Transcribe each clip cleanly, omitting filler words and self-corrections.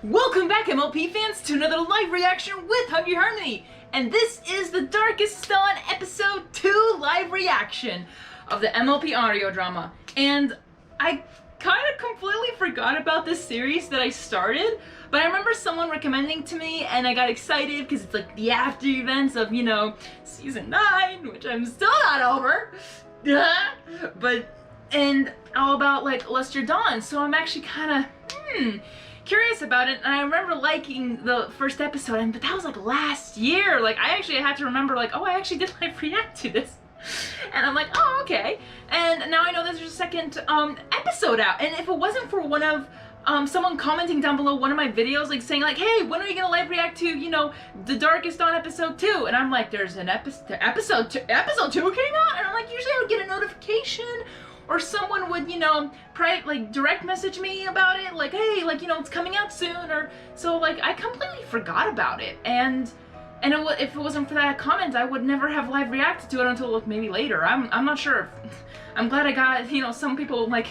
Welcome back, MLP fans, to another live reaction with Hungary, and this is the Darkest Dawn Episode 2 live reaction of the MLP audio drama. And I kind of completely forgot about this series that I started, but I remember someone recommending to me, and I got excited because it's like the after events of, you know, Season 9, which I'm still not over, and all about, like, Luster Dawn, so I'm actually kind of, curious about it. And I remember liking the first episode, but that was like last year. Like, I actually had to remember, like, oh, I actually did live react to this. And I'm like, oh, okay. And now I know there's a second episode out. And if it wasn't for one of someone commenting down below one of my videos, like saying like, hey, when are you gonna live react to, you know, the Darkest Dawn episode 2? And I'm like, there's an episode 2 came out? And I'm like, usually I would get a notification, or someone would, you know, like direct message me about it, like, hey, like, you know, it's coming out soon, or so. Like, I completely forgot about it, and if it wasn't for that comment, I would never have live reacted to it until, like, maybe later. I'm not sure. I'm glad I got, you know, some people like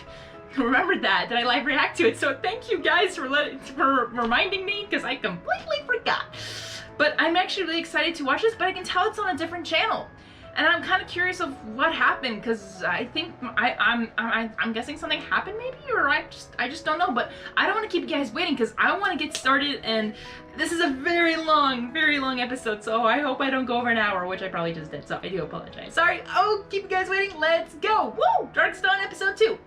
remembered that I live react to it. So thank you guys for reminding me, because I completely forgot. But I'm actually really excited to watch this. But I can tell it's on a different channel. And I'm kind of curious of what happened, because I think I'm guessing something happened maybe, or I just don't know. But I don't want to keep you guys waiting, because I want to get started, and this is a very long episode, so I hope I don't go over an hour, which I probably just did, so I do apologize. Sorry, oh, keep you guys waiting, let's go! Woo! Darkest Dawn Episode 2!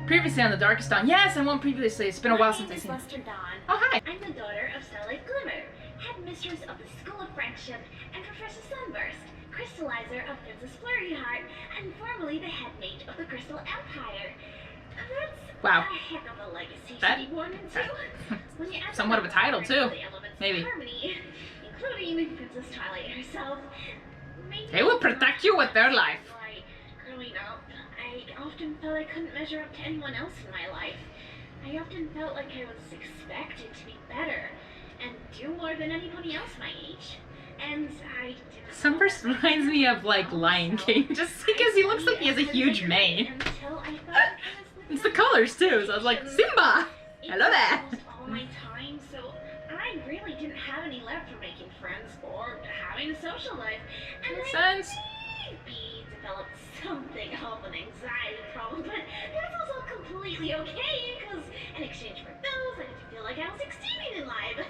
Previously on the Darkest Dawn. Yes, I won previously. It's been a while since I've seen Luster Dawn. Oh, hi. I'm the daughter of Starlight Glimmer, headmistress of the School of Friendship, and Professor Sunburst, crystallizer of Princess Flurryheart, and formerly the head mage of the Crystal Empire. That's wow. A heck of a legacy to be born into. When you add somewhat of a title too, maybe. Harmony, including Princess Twilight herself. They will protect you with their life. Growing up, I often felt I couldn't measure up to anyone else in my life. I often felt like I was expected to be better and do more than anybody else my age. And I didn't. Sunburst reminds me of, like, Lion King, just because he looks like he has a huge mane. Until I thought it's the colors too, so I was like, Simba! I love that! All my time, so I really didn't have any left for making friends or having a social life. And makes I sense. maybe developed something of an anxiety problem, but that's also completely okay, because in exchange for those, I had to feel like I was succeeding in life.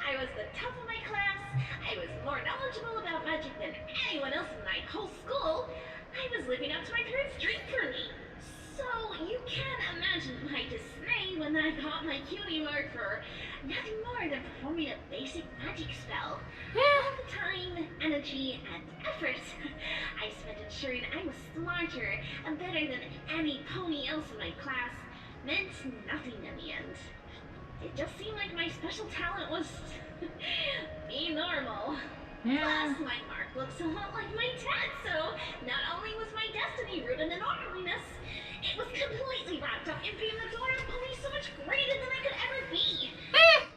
I was the top of my class, I was more knowledgeable about magic than anyone else in my whole school. I was living up to my parents' dream for me. So you can imagine my dismay when I got my cutie mark for nothing more than performing a basic magic spell. All the time, energy, and effort I spent ensuring I was smarter and better than any pony else in my class meant nothing in the end. It just seemed like my special talent was being normal. Plus, my mark looks a lot like my dad, so not only was my destiny rooted in orderliness, it was completely wrapped up in being the daughter of pony so much greater than I could ever be.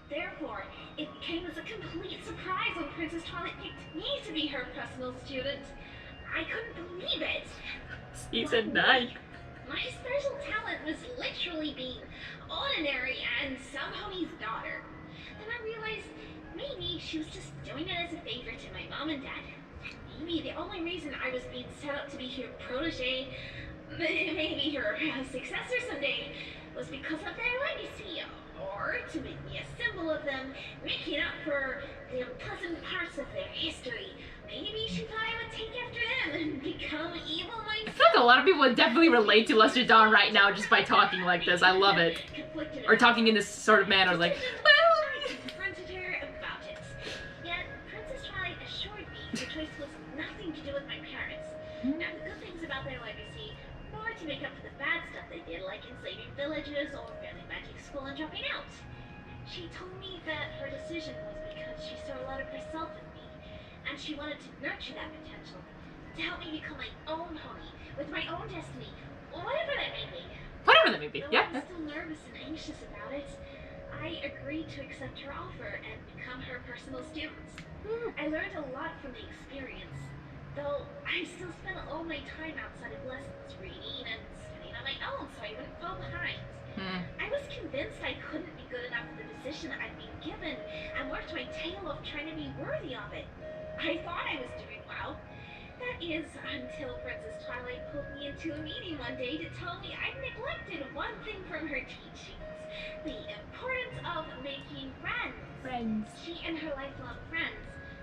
Therefore, it came as a complete surprise when Princess Twilight picked me to be her personal student. I couldn't believe it. Season 9. My special talent was literally being ordinary and some pony's daughter. Then I realized maybe she was just doing it as a favor to my mom and dad. Maybe the only reason I was being set up to be her protege, maybe her successor someday, was because of their legacy, or to make me a symbol of them, making up for the unpleasant parts of their history. Maybe she thought I would take after them and become evil myself. I feel like a lot of people would definitely relate to Luster Dawn right now just by talking like this. I love it. Or talking in this sort of manner, like, I confronted her about it. Yet, Princess Twilight assured me the choice was nothing to do with my parents. And the good things about their legacy, more to make up for the bad stuff they did, like enslaving villages or failing magic school and dropping out. She told me that her decision was because she saw a lot of herself in me, and she wanted to nurture that potential, to help me become my own pony, with my own destiny, or whatever that may be. Whatever that may be, Though yeah. I'm still nervous and anxious about it, I agreed to accept her offer and become her personal student. I learned a lot from the experience, though I still spent all my time outside of lessons, reading and studying on my own so I wouldn't fall behind. convinced I couldn't be good enough for the position I'd been given and worked my tail off trying to be worthy of it. I thought I was doing well. That is, until Princess Twilight pulled me into a meeting one day to tell me I'd neglected one thing from her teachings. The importance of making friends. Friends. She and her lifelong friends,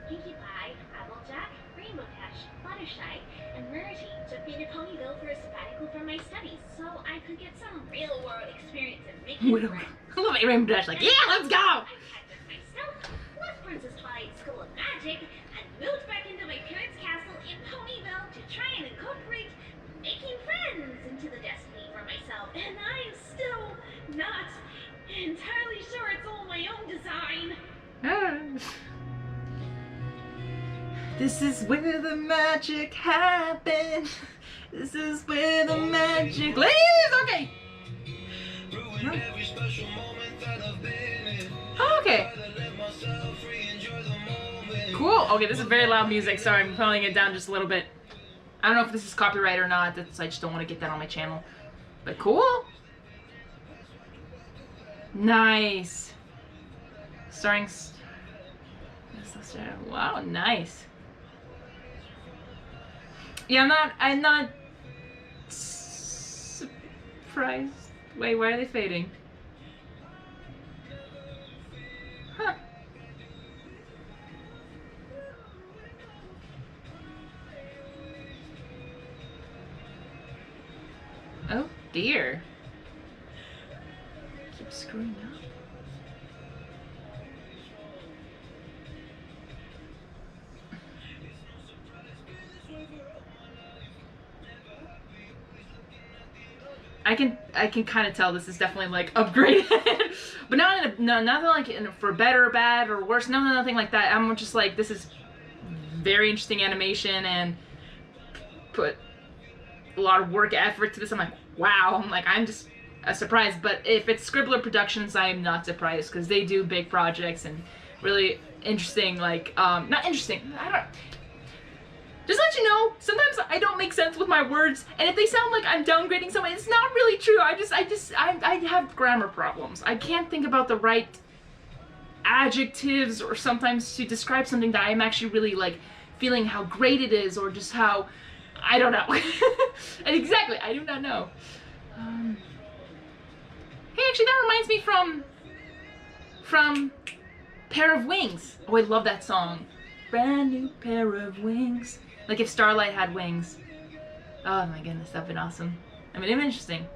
Pinkie Pie, Applejack, Rainbow Dash, Fluttershy, and Rarity, took me to Ponyville for a sabbatical from my studies so I could get some real-world experience in making friends. I love it, Rainbow Dash, like, yeah, let's go! I packed up my stuff, left Princess Twilight's School of Magic, and moved back into my parents' castle in Ponyville to try and incorporate making friends into the destiny for myself. And I'm still not entirely sure it's all my own design. This is where the magic happens. This is where the magic lives. Okay. Oh, okay. Cool. Okay, this is very loud music. Sorry, I'm pulling it down just a little bit. I don't know if this is copyright or not. I just don't want to get that on my channel. But cool. Nice. Starring. Wow, nice. Yeah, I'm not surprised. Wait, why are they fading? Huh. Oh dear. Keep screwing up. I can kind of tell this is definitely like upgraded, but not in a, nothing like for better, bad, or worse. No, nothing like that. I'm just like, this is very interesting animation and put a lot of work, effort to this. I'm like, wow. I'm just surprised. But if it's Scribbler Productions, I am not surprised because they do big projects and really interesting. Like, not interesting. I don't. Just to let you know, sometimes I don't make sense with my words, and if they sound like I'm downgrading someone, it's not really true. I have grammar problems. I can't think about the right adjectives or sometimes to describe something that I'm actually really like feeling how great it is or just how, I don't know. And exactly, I do not know. Hey, actually that reminds me from Pair of Wings. Oh, I love that song. Brand new pair of wings. Like if Starlight had wings. Oh my goodness, that'd been awesome. I mean, it'd been interesting.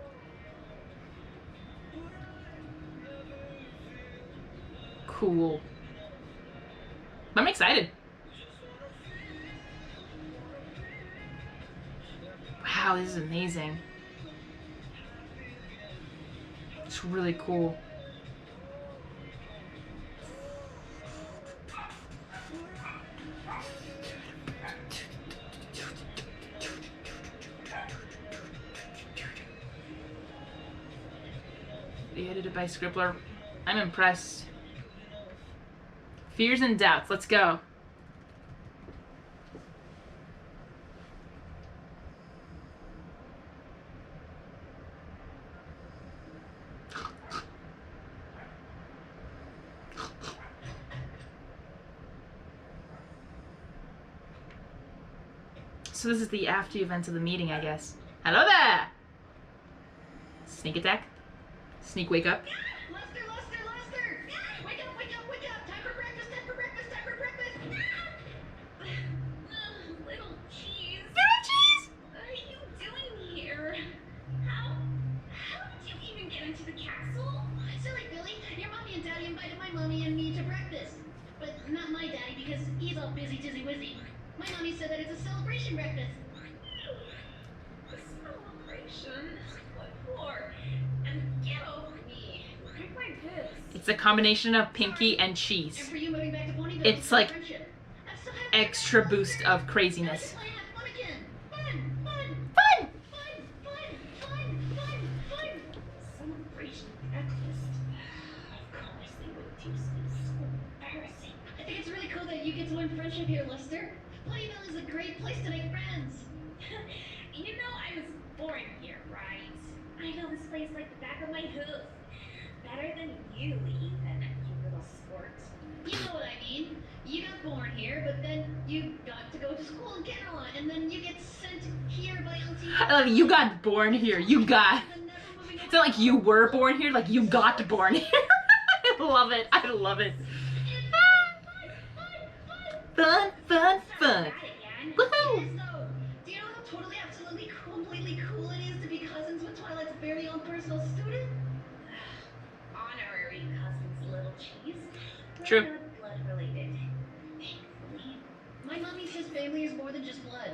Cool. I'm excited. Wow, this is amazing. It's really cool. Edited by Scribbler. I'm impressed. Fears and doubts. Let's go. So this is the after events of the meeting, I guess. Hello there! Sneak attack? Sneak wake up. Lester! Wake up! Time for breakfast! Little cheese. Little cheese! What are you doing here? How did you even get into the castle? Silly Billy, your mommy and daddy invited my mommy and me to breakfast. But not my daddy because he's all busy dizzy wizzy. My mommy said that it's a celebration breakfast. A celebration? What for? And get over me. Break my ribs. It's a combination of Pinkie and cheese. And for you moving back to Ponyville, It's like friendship. I'm so happy. extra boost of craziness. Let's have fun again. Fun. Celebration breakfast. Of course they would do something so embarrassing. I think it's really cool that you get to learn friendship here, Lester. Ponyville is a great place to make friends. You know I was born here, right? I know this place like the back of my hoof. better than you, Ethan, you little sport. You know what I mean. You got born here, but then you got to go to school in Kerala, and then you get sent here by Auntie. I love it. You got born here. You got. It's not like you were born here, like you got born here. I love it. I love it. Fun, fun, fun. Woohoo! Do you know how totally, absolutely, completely cool it is to be cousins with Twilight's very own personal student? Honorary cousins, little cheese. True. We're not blood related. Thankfully. My mommy says family is more than just blood.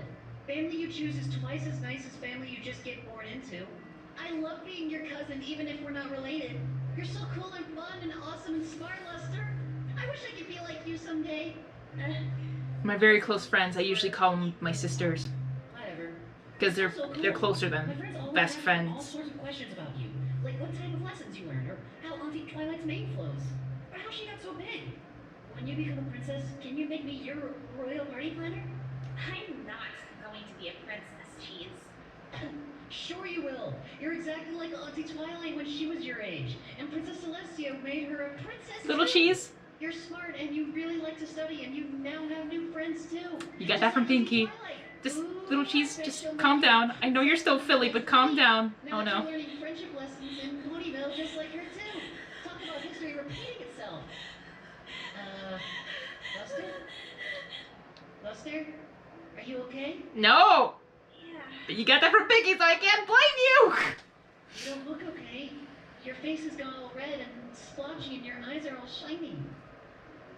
Family you choose is twice as nice as family you just get born into. I love being your cousin, even if we're not related. You're so cool and fun and awesome and smart, Lester. I wish I could be like you someday. My very close friends, I usually call them my sisters. Whatever. Because they're So cool. they're closer My than friends always best ask me all friends. sorts of questions about you, like what type of lessons you learned, or how Auntie Twilight's mane flows, or how she got so big. When you become a princess, can you make me your royal party planner? I'm not going to be a princess, cheese. Sure you will. You're exactly like Auntie Twilight when she was your age, and Princess Celestia made her a princess. Little too. cheese. You're smart and you really like to study, and you now have new friends too. You got that from Pinky. Just little cheese, just calm down. I know you're still Philly, but calm down. Now Oh no. you're learning friendship lessons in Ponyville just like her too. Talk about history repeating itself. Luster? Luster? Are you okay? No! Yeah. But you got that from Pinky, so I can't blame you! You don't look okay. Your face has gone all red and splotchy and your eyes are all shiny.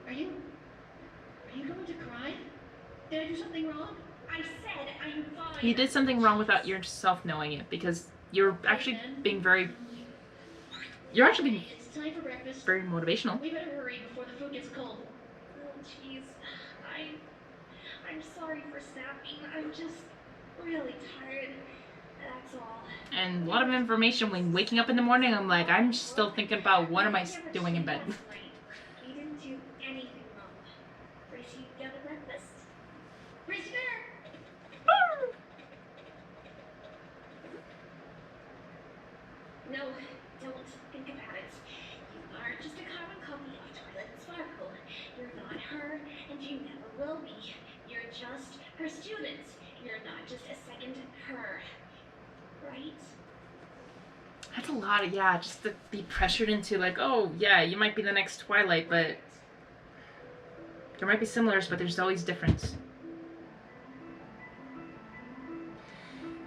Are you going to cry? Did I do something wrong? I said I'm fine. You did something wrong without yourself knowing it, because you're actually being very... You're actually being It's time for breakfast. very motivational. We better hurry before the food gets cold. Oh, jeez. I'm sorry for snapping. I'm just really tired. That's all. And a lot of information when waking up in the morning, I'm like, I'm still thinking about what am I doing in bed. We didn't do anything wrong. Gracie, you got a breakfast? Race fair! No, don't think about it. You are just a carbon copy of Twilight Sparkle. You're not her, and you never will be. You're just her student. You're not just a second her. Right? That's a lot of, yeah, just to be pressured into like, oh, yeah, you might be the next Twilight, but there might be similars, but there's always difference.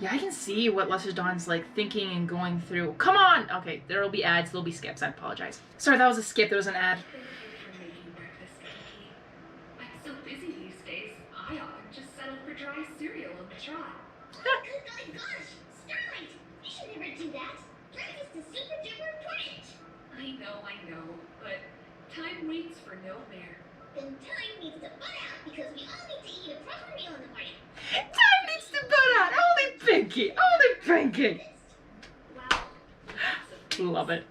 Yeah, I can see what Lester Dawn's like thinking and going through. Come on! Okay, there will be ads, there'll be skips, I apologize. Sorry, that was a skip, there was an ad. Thank you for making breakfast, Pinky. I'm so busy these days, I often just settle for dry cereal on the trot. Good golly gosh! Starlight! You should never do that! Breakfast is super duper important! I know, but time waits for no bear. Then time needs to butt out because we all need to eat a proper meal in the morning. Time needs to butt out! Only Pinky! Only Pinky! Well, lots of things. Love it.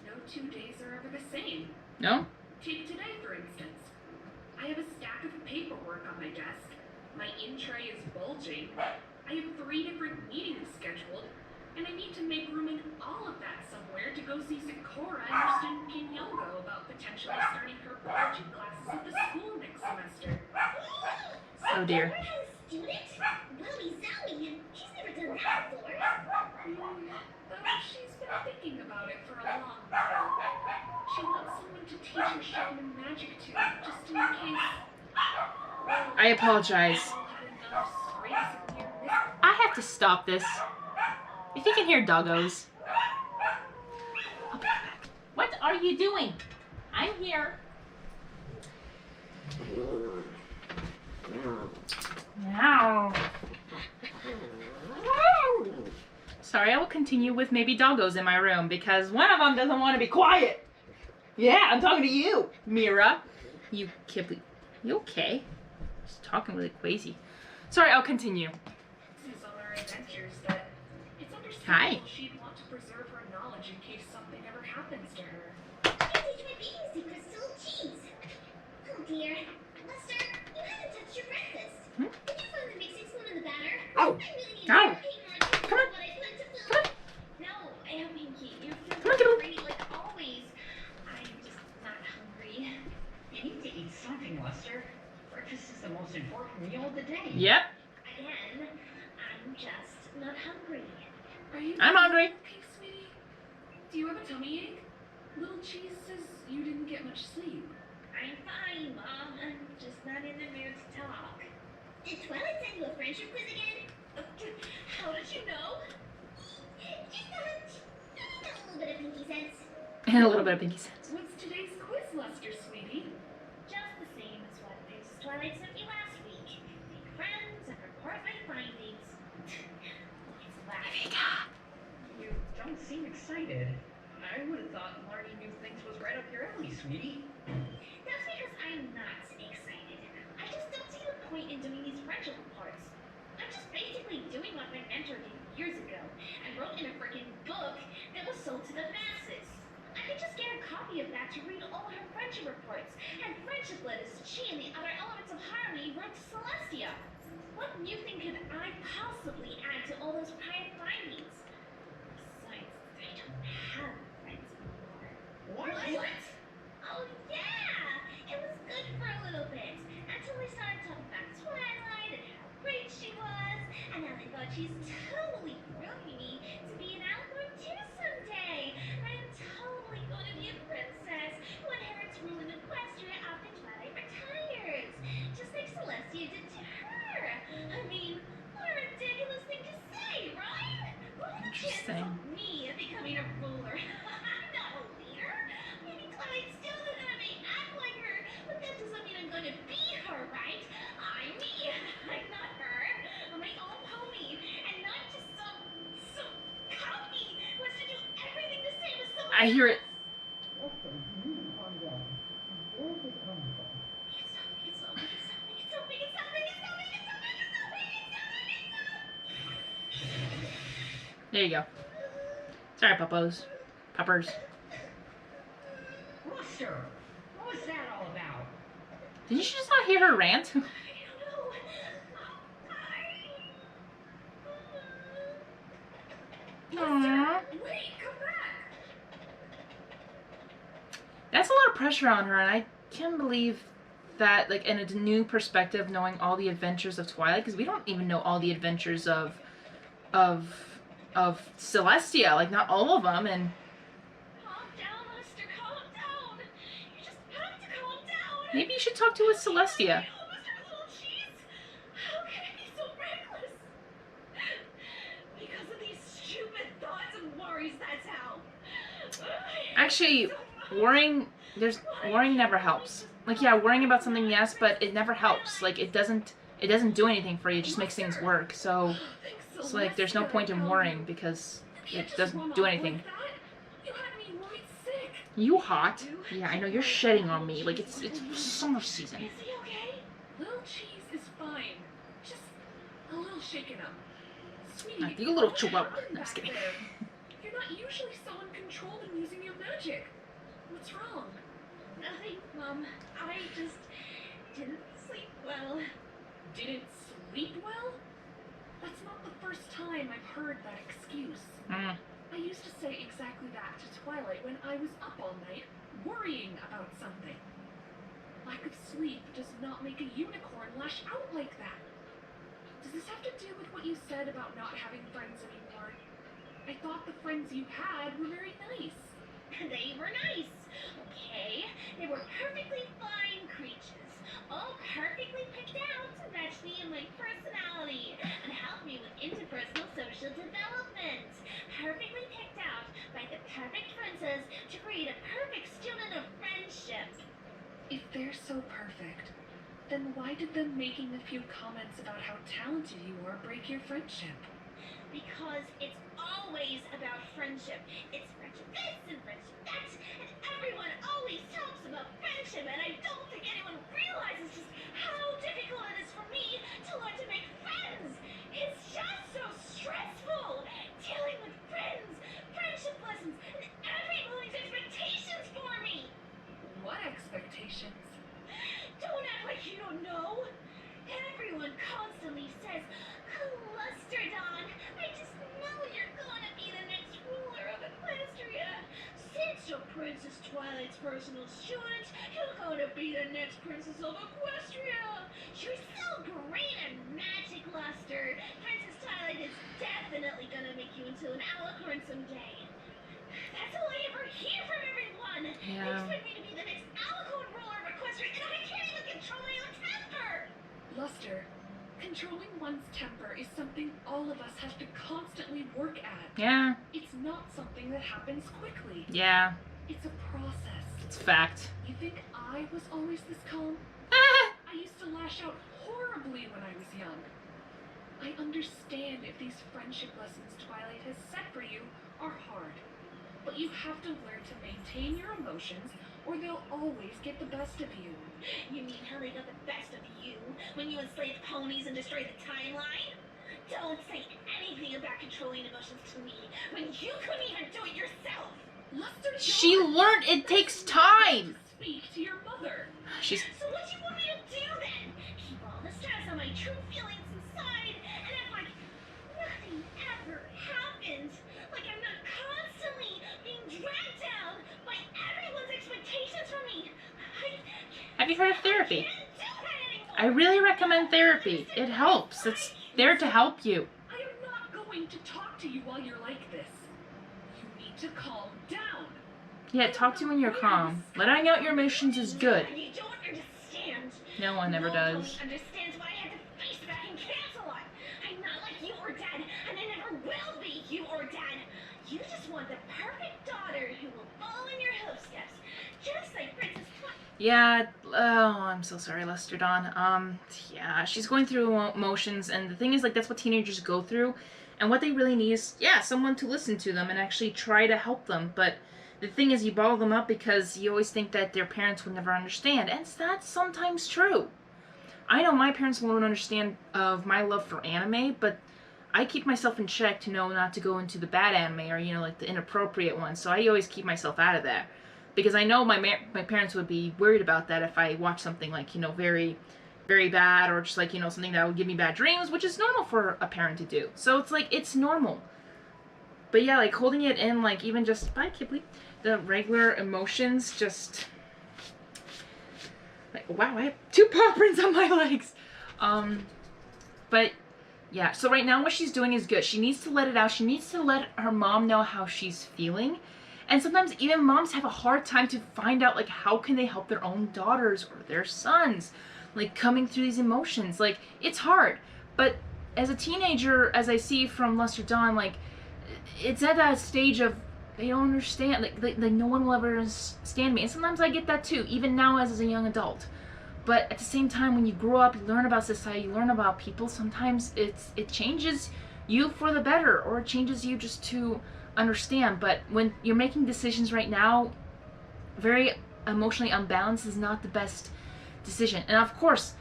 No 2 days are ever the same. No? Take today, for instance. I have a stack of paperwork on my desk. My in tray is bulging. I have 3 different meetings scheduled, and I need to make room in all of that somewhere to go see Sakura and her student King Yogo about potentially starting her biology classes at the school next semester. Oh dear. Student? Wowie zowie! She's never done that before. Though she's been thinking about it for a long while. She wants someone to teach her shaman magic to, just in case. I apologize. I'll have enough scrapes and near misses. I have to stop this. If you can hear doggos. I'll be right back. What are you doing? I'm here. Meow. Sorry, I will continue with maybe doggos in my room because one of them doesn't want to be quiet. Yeah, I'm talking to you, Mira. You Kibble. You okay? Just talking really crazy. Sorry, I'll continue. On our adventures that it's Hi. understandable she'd want to preserve her knowledge in case something ever happens to her. I teach my baking secrets to little cheese. Oh dear. Lester, you haven't touched your breakfast. Hmm? Did you find the mixing spoon in the batter? Oh. I really need Oh. more paper to Come on. what I put into Come on. food. No, Pinky, you're Come on, Kibble. great like always. Do you have a tummy ache? Little Cheese says you didn't get much sleep. I'm fine, Mom. I'm just not in the mood to talk. Did Twilight send you a friendship quiz again? How did you know? Just a hunch. A little bit of pinky sense. And a little bit of pinky sense. What's today's quiz, Lester, sweetie? Just the same as what Princess Twilight sent you last week. Make friends and report my findings. It's laughing. You don't seem excited. I would have thought learning new things was right up your alley, sweetie. That's because I'm not excited. I just don't see the point in doing these friendship reports. I'm just basically doing what my mentor did years ago and wrote in a freaking book that was sold to the masses. I could just get a copy of that to read all her friendship reports and friendship letters that she and the other elements of Harmony wrote to Celestia. What new thing could I possibly add to all those prior findings? Besides, I don't have friends anymore. What? Oh yeah! It was good for a little bit, until we started talking about Twilight and how great she was, and how they thought she's totally grooming me to be an Alicorn too someday. I am totally going to be a princess who inherits rule in Equestria after Twilight retires, just like Celestia did to her. I mean, what a ridiculous thing to say, right? What are the chances Interesting. of me becoming a ruler? I'm not a leader. Maybe Twilight's still gonna make act like her, but that doesn't mean I'm gonna be her, right? I'm me. I'm not her. I'm my own pony, and not just some copy who wants to do everything the same as someone I hear it. else. There you go. Sorry, puppos. Puppers. Luster, what was that all about? Did you just not hear her rant? Aww. Wait, come back! That's a lot of pressure on her, and I can't believe that, like, in a new perspective, knowing all the adventures of Twilight, because we don't even know all the adventures of Celestia, like, not all of them, and Calm down, Lester, calm down. You just have to calm down. maybe you should talk to a Celestia. Oh, Mr. Little Cheese, how can I be so reckless? Because of these stupid thoughts and worries, that's how. Actually, worrying never helps. Like, yeah, worrying about something, yes, but it never helps. Like, it doesn't do anything for you, it just makes things work. So it's like there's no point in worrying because it doesn't do anything. You had me worried sick. You hot? Yeah, I know, you're shedding on me. Like, it's summer season. Is he okay? Little Cheese is fine. Just a little shaken up. Sweetie, You little what chihuahua. happened No, I'm just back kidding. there? You're not usually so uncontrolled in using your magic. What's wrong? Nothing, Mom. I just didn't sleep well. Didn't sleep well? That's not the first time I've heard that excuse. Mm. I used to say exactly that to Twilight when I was up all night, worrying about something. Lack of sleep does not make a unicorn lash out like that. Does this have to do with what you said about not having friends anymore? I thought the friends you had were very nice. They were nice, okay? They were perfectly fine creatures, all perfectly picked out to match me and my personality and help me with interpersonal social development. Perfectly picked out by the perfect princess to create a perfect student of friendship. If they're so perfect, then why did them making a few comments about how talented you are break your friendship? Because it's always about friendship. It's friendship this and friendship that, and everyone always talks about friendship, and I don't think anyone realizes just how difficult it is for me to learn to make friends. It's just so stressful dealing with friends, friendship lessons, and everybody's expectations for me. What expectations? Don't act like you don't know. Everyone constantly says, Clusterdon, I just know you're gonna be the next ruler of Equestria. Since you're Princess Twilight's personal student, you're gonna be the next princess of Equestria. You're so great at magic, Luster. Princess Twilight is definitely gonna make you into an Alicorn someday. That's all Lester, controlling one's temper is something all of us have to constantly work at. Yeah. It's not something that happens quickly. Yeah. It's a process. It's fact. You think I was always this calm? I used to lash out horribly when I was young. I understand if these friendship lessons Twilight has set for you are hard. But you have to learn to maintain your emotions, or they'll always get the best of you. You mean how they got the best of you when you enslaved ponies and destroyed the timeline? Don't say anything about controlling emotions to me when you couldn't even do it yourself. Lester, She learned it takes time. Speak to your mother. She's So what do you want me to do then? Keep all the stress on my true feelings inside and act like nothing ever happened? Like I'm not constantly being dragged down by everyone's expectations from me? Have you heard of therapy? Can't do that anymore. I really recommend therapy. It helps. It's there to help you. I am not going to talk to you while you're like this. You need to calm down. Yeah, talk to you when you're calm. Letting out your emotions is good. You don't understand. No one ever does. No one understands why I had to face back and cancel on. I'm not like you or Dad, and I never will be you or Dad. You just want the perfect daughter who will follow in your footsteps, just like Princess Twilight. Yeah, oh, I'm so sorry, Lester Dawn. Yeah, she's going through emotions, and the thing is, like, that's what teenagers go through, and what they really need is, yeah, someone to listen to them and actually try to help them, but the thing is, you bottle them up because you always think that their parents would never understand, and that's sometimes true. I know my parents won't understand of my love for anime, but I keep myself in check to know not to go into the bad anime or, you know, like the inappropriate ones, so I always keep myself out of that. Because I know my parents would be worried about that if I watched something like, you know, very, very bad, or just like, you know, something that would give me bad dreams, which is normal for a parent to do. So it's like, it's normal. But yeah, like holding it in, like even just, bye Kibble, the regular emotions, just, like, wow, I have 2 paw prints on my legs. But yeah, so right now what she's doing is good. She needs to let it out. She needs to let her mom know how she's feeling. And sometimes even moms have a hard time to find out, like, how can they help their own daughters or their sons, like, coming through these emotions. Like, it's hard. But as a teenager, as I see from Lester Dawn, like, it's at that stage of, they don't understand. Like no one will ever understand me. And sometimes I get that too, even now as a young adult. But at the same time, when you grow up, you learn about society, you learn about people, sometimes it changes you for the better, or it changes you just to understand. But when you're making decisions right now, very emotionally unbalanced is not the best decision. And of course,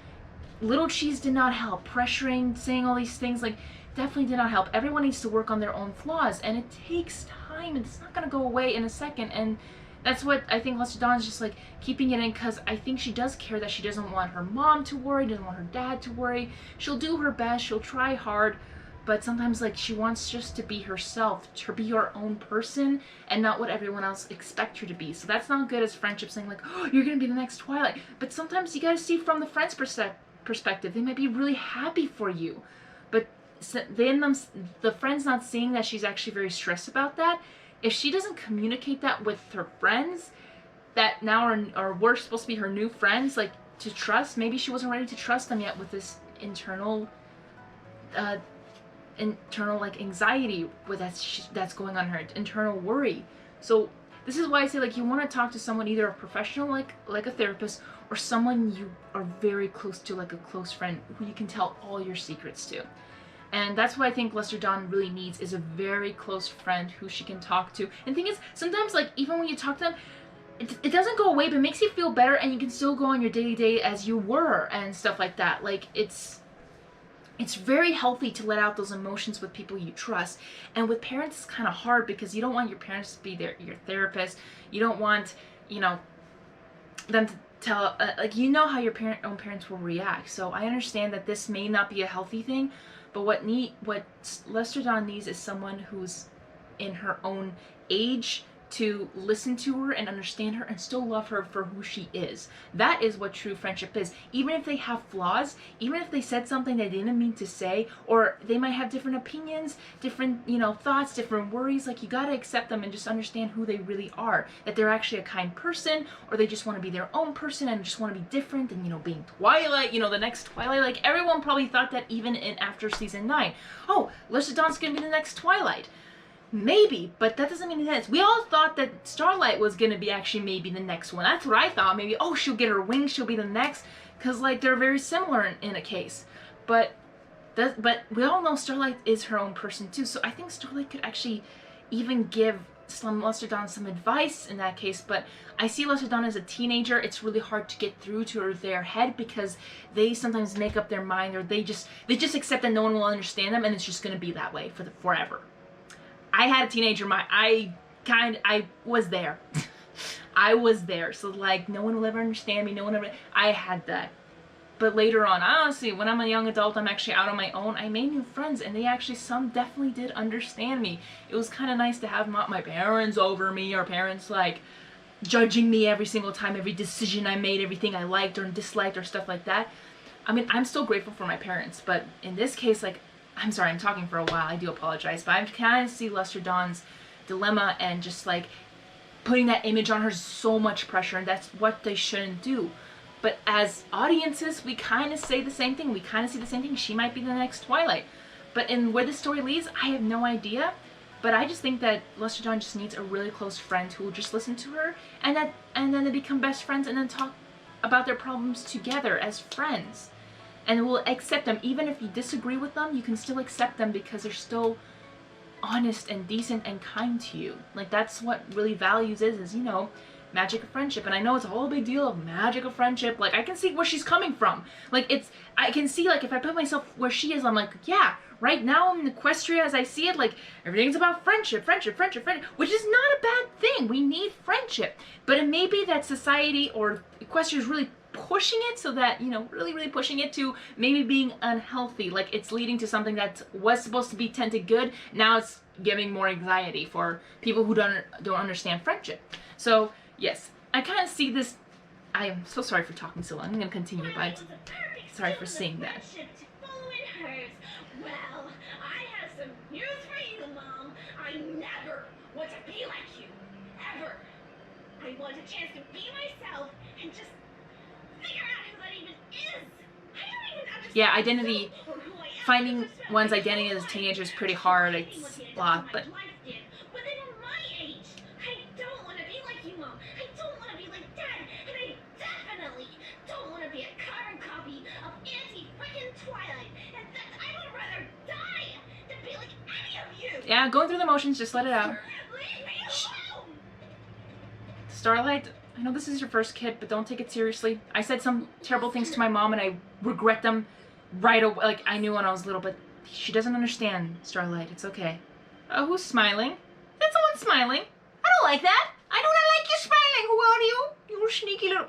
little cheese did not help. Pressuring, saying all these things, like, definitely did not help. Everyone needs to work on their own flaws, and it takes time, and it's not going to go away in a second. And that's what I think Lester Dawn is just, like, keeping it in, because I think she does care, that she doesn't want her mom to worry, doesn't want her dad to worry. She'll do her best, she'll try hard, but sometimes, like, she wants just to be herself, to be her own person, and not what everyone else expects her to be. So that's not good as friendship, saying, like, oh, you're going to be the next Twilight. But sometimes you got to see from the friend's perspective. They might be really happy for you, but then the friend's not seeing that she's actually very stressed about that. If she doesn't communicate that with her friends, that now were supposed to be her new friends, like, to trust, maybe she wasn't ready to trust them yet with this internal like anxiety with that's going on, her internal worry. So this is why I say, like, you want to talk to someone, either a professional like a therapist, or someone you are very close to, like a close friend who you can tell all your secrets to. And that's what I think Lester Dawn really needs, is a very close friend who she can talk to. And the thing is, sometimes, like, even when you talk to them, it doesn't go away, but it makes you feel better, and you can still go on your day-to-day as you were and stuff like that. Like, it's very healthy to let out those emotions with people you trust. And with parents, it's kind of hard, because you don't want your parents to be your therapist. You don't want, you know, them to tell, like, you know how your own parents will react. So I understand that this may not be a healthy thing, but what Lester Dawn needs is someone who's in her own age to listen to her and understand her and still love her for who she is. That is what true friendship is. Even if they have flaws, even if they said something they didn't mean to say, or they might have different opinions, different, you know, thoughts, different worries, like you gotta accept them and just understand who they really are. That they're actually a kind person, or they just want to be their own person and just want to be different and, you know, being Twilight, you know, the next Twilight. Like everyone probably thought that even in after season 9. Oh, Lester Dawn's gonna be the next Twilight. Maybe, but that doesn't mean that. We all thought that Starlight was gonna be actually maybe the next one. That's what I thought. Maybe, oh, she'll get her wings, she'll be the next, because like they're very similar in a case. But we all know Starlight is her own person too. So I think Starlight could actually even give Lester Dawn some advice in that case. But I see Lester Dawn as a teenager. It's really hard to get through to their head because they sometimes make up their mind, or they just accept that no one will understand them, and it's just gonna be that way for forever. I had a teenager mind. I was there. I was there. So like, no one will ever understand me. No one ever. I had that. But later on, honestly, when I'm a young adult, I'm actually out on my own. I made new friends, and they actually, some definitely did understand me. It was kind of nice to have not my parents over me, or parents like judging me every single time, every decision I made, everything I liked or disliked or stuff like that. I mean, I'm still grateful for my parents, but in this case, like, I'm sorry, I'm talking for a while, I do apologize, but I kind of see Lester Dawn's dilemma and just like putting that image on her is so much pressure, and that's what they shouldn't do. But as audiences, we kind of say the same thing. We kind of see the same thing. She might be the next Twilight. But in where the story leads, I have no idea. But I just think that Lester Dawn just needs a really close friend who will just listen to her, and then they become best friends and then talk about their problems together as friends. And will accept them. Even if you disagree with them, you can still accept them because they're still honest and decent and kind to you. Like, that's what really values is, you know, magic of friendship. And I know it's a whole big deal of magic of friendship. Like, I can see where she's coming from. Like, I can see, like, if I put myself where she is, I'm like, yeah, right now in Equestria as I see it, like, everything's about friendship, friendship, friendship, friendship, which is not a bad thing. We need friendship. But it may be that society or Equestria is really pushing it so that, you know, really pushing it to maybe being unhealthy. Like, it's leading to something that was supposed to be tended good. Now it's giving more anxiety for people who don't understand friendship. So, yes, I kind of see this. I am so sorry for talking so long. I'm going to continue, but sorry for saying that. Well, I have some news for you, Mom. I never want to be like you. Ever. I want a chance to be myself and just figure out who that even is. I don't even understand. Yeah, identity. Finding one's identity as a teenager is pretty hard. It's a lot, but. But then at my age, I don't want to be like you, Mom. I don't want to be like Dad, and I definitely don't want to be a carbon copy of anti-freaking Twilight. And that I would rather die than be like any of you. Yeah, going through the motions, just let it out. Leave me alone. Starlight, I know this is your first kid, but don't take it seriously. I said some terrible things to my mom, and I regret them right away. Like, I knew when I was little, but she doesn't understand, Starlight. It's okay. Oh, who's smiling? That's someone smiling. I don't like that. I do not like you smiling. Who are you? You sneaky little...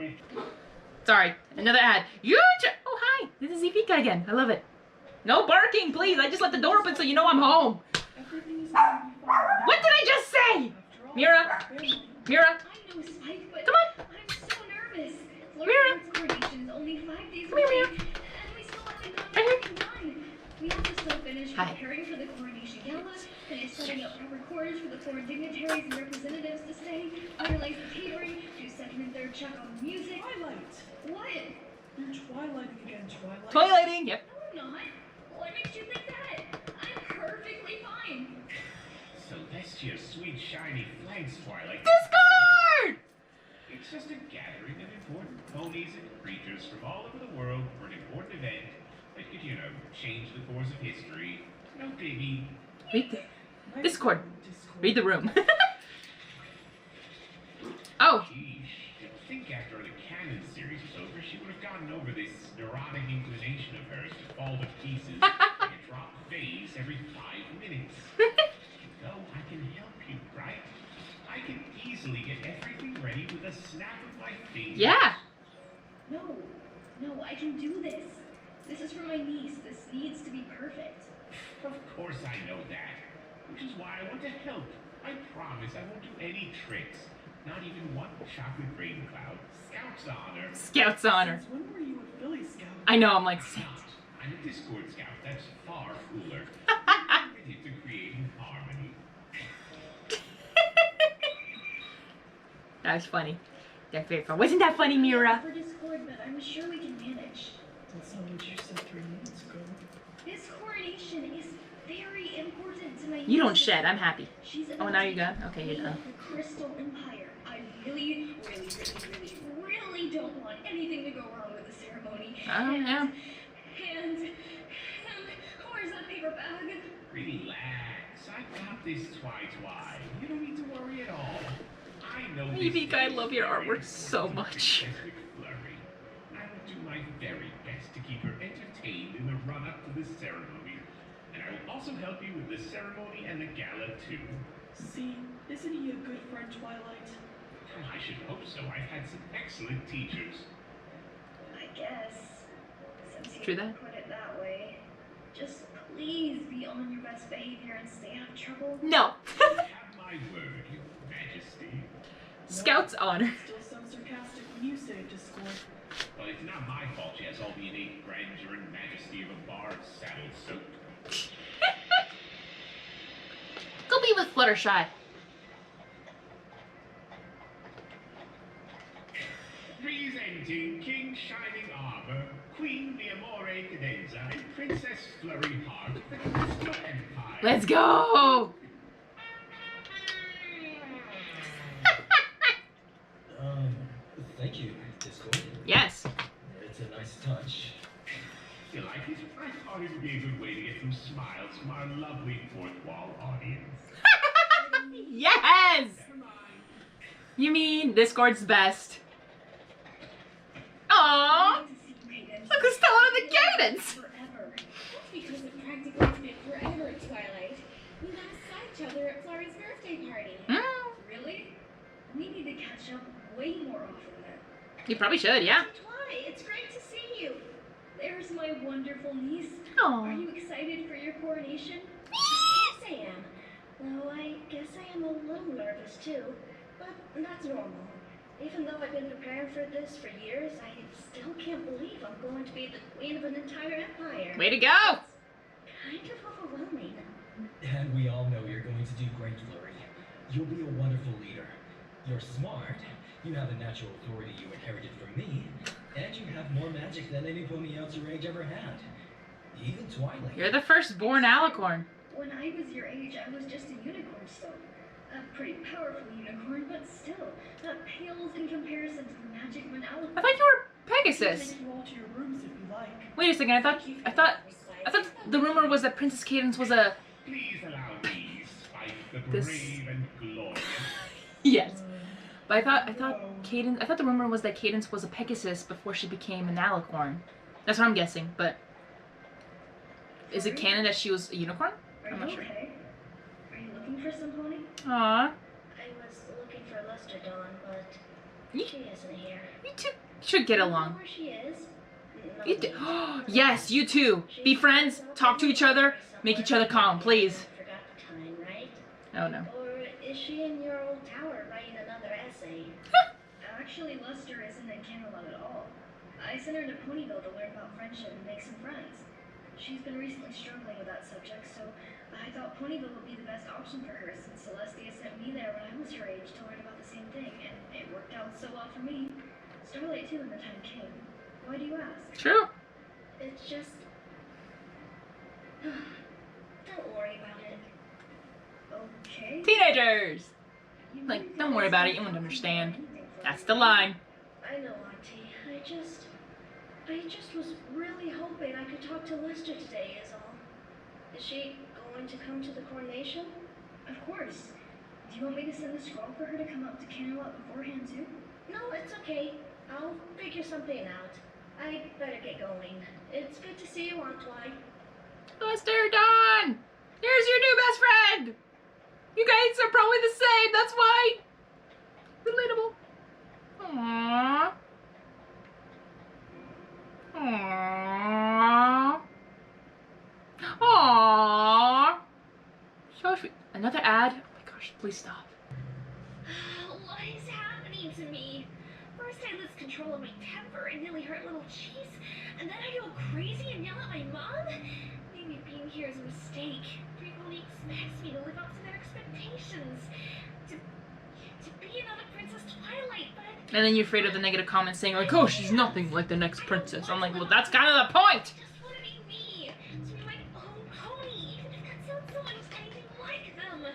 Sorry, another ad. Oh, hi. This is Evika again. I love it. No barking, please. I just left the door open so you know I'm home. What did I just say? Mira? Mira? I know, Spike, but Come on. I'm so nervous. Mira. Coronation is only 5 days Come here, away, Mira. and we still haven't gotten Right here. everything done. We have to still finish Hi. preparing for the Coronation Gala, finish setting up proper quarters for the foreign dignitaries and representatives to stay, finalize the catering, do second and third check on the music. Twilight! What? You're Twilighting again, Twilight. Twilighting, yep. No, I'm not. What makes you think that? I'm perfectly fine. So that's your sweet shiny flags, Twilight. Discord! It's just a gathering of important ponies and creatures from all over the world for an important event that could, you know, change the course of history. No biggie. Read the Nice Discord. Discord. Read the room. Oh, Geesh, you'd think after the canon series was over, she would have gotten over this neurotic inclination of hers to fall to pieces like a dropped vase every 5 minutes. No, I can help you, right? I can easily get everything ready with a snap of my fingers. yeah. No, I can do this. This is for my niece. This needs to be perfect. Of course I know that. Which is why I want to help. I promise I won't do any tricks. Not even one chocolate rain cloud. Scout's honor. Scout's honor. Since when were you a Philly Scout? I know, I'm like, I'm not. I'm a Discord scout. That's far cooler. Committed to creating harmony. that was funny. That's very fun. Wasn't that funny, Mira? For Discord, but I'm sure we can manage. That's not what you said 3 minutes ago. This coronation is very important to my You don't niece. shed. I'm happy. She's Oh, now you're done? Okay, you're queen done. of the Crystal Empire. I really don't want anything to go wrong with the ceremony. Oh, yeah. And where's that paper bag? Relax. I got this, Twi. You don't need to worry at all. I know Maybe this I is love your very artwork so important to much. Princess McFlurry. I will do my very best to keep her entertained in the run-up to the ceremony. And I will also help you with the ceremony and the gala, too. See, isn't he a good friend, Twilight? I should hope so. I've had some excellent teachers. I guess. Since you True that. put it that way. Just please be on your best behavior and stay out of trouble. No. Have my word, Your Majesty. Scout's honor. Still sounds sarcastic when you say it, Discord. Well, it's not my fault she has all the innate grandeur and majesty of a bard saddle soaked. Go be with Fluttershy. Presenting King Shining Arbor, Queen Leonore Cadenza, and Princess Flurry Heart of the Crystal Empire. Let's go. Thank you, Discord. Yes. It's a nice touch. You like it? I thought it would be a good way to get some smiles from our lovely fourth wall audience. Yes. Never mind. You mean Discord's best? Aww. Look who's still on the cadence. Forever. That's because it practically spent forever at Twilight. We last saw each other at Florrie's birthday party. Really? We need to catch up way more often then. You probably should, yeah. Twi, it's great to see you. There's my wonderful niece. Are Aww. you excited for your coronation? Yes, I am. Though I guess I am a little nervous too. But that's normal. Even though I've been preparing for this for years, I still can't believe I'm going to be the queen of an entire empire. Way to go. Kind of overwhelming. And we all know you're going to do great, Flurry. You'll be a wonderful leader. You're smart. You have the natural authority you inherited from me. And you have more magic than any pony else your age ever had. Even Twilight. You're the firstborn alicorn. When I was your age, I was just a unicorn still. A pretty powerful unicorn, but still, that pales in comparison to the magic when I thought you were Pegasus. Take you all to your rooms if you like. Wait a second. I thought the rumor was that Princess Cadence was a. Please allow me, Spike, the This- brave and glorious. Yes. But I thought Cadence. I thought the rumor was that Cadence was a Pegasus before she became an alicorn. That's what I'm guessing. But is it canon that she was a unicorn? Are I'm you not sure. okay? Are you looking for some pony? Aww. I was looking for Lester Dawn, but You, she isn't here. you two should get Do you know along. where she is? No, You do. no. Yes, you two. Be friends. Talk to each other. Make each other calm, please. Forgot the time, right? Oh no. Or is she in your old tower writing another essay? Actually, Lester isn't in Camelot at all. I sent her to Ponyville to learn about friendship and make some friends. She's been recently struggling with that subject, so I thought Ponyville would be the best option for her since Celestia sent me there when I was her age to learn about the same thing, and it worked out so well for me. Starlight too when the time came. Why do you ask? True. It's just... Don't worry about it. Okay. Teenagers. You Like, really don't worry about it. You won't don't understand. do anything for That's me. the line. I know, Auntie. I just was really hoping I could talk to Lester today is all. Is she going to come to the coronation? Of course. Do you want me to send a scroll for her to come up to Camelot beforehand too? No, it's okay. I'll figure something out. I better get going. It's good to see you, Aunt Twi. Lester Dawn. Here's your new best friend. You guys are probably the same. That's why. Relatable. Aww. Aww. Aww. So sweet. Another ad. Oh my gosh, gosh, please stop. What is happening to me? First I lose control of my temper and nearly hurt little Cheese, and then I go crazy and yell at my mom? Maybe being here is a mistake. Everybody expects me to live up to their expectations. To be another Princess Twilight, but... And then you're afraid of the negative comments saying like, oh, she's nothing like the next princess. I'm like, well, that's kind of the point. I just want to be me. To be my own pony. Even if that sounds so anything like them.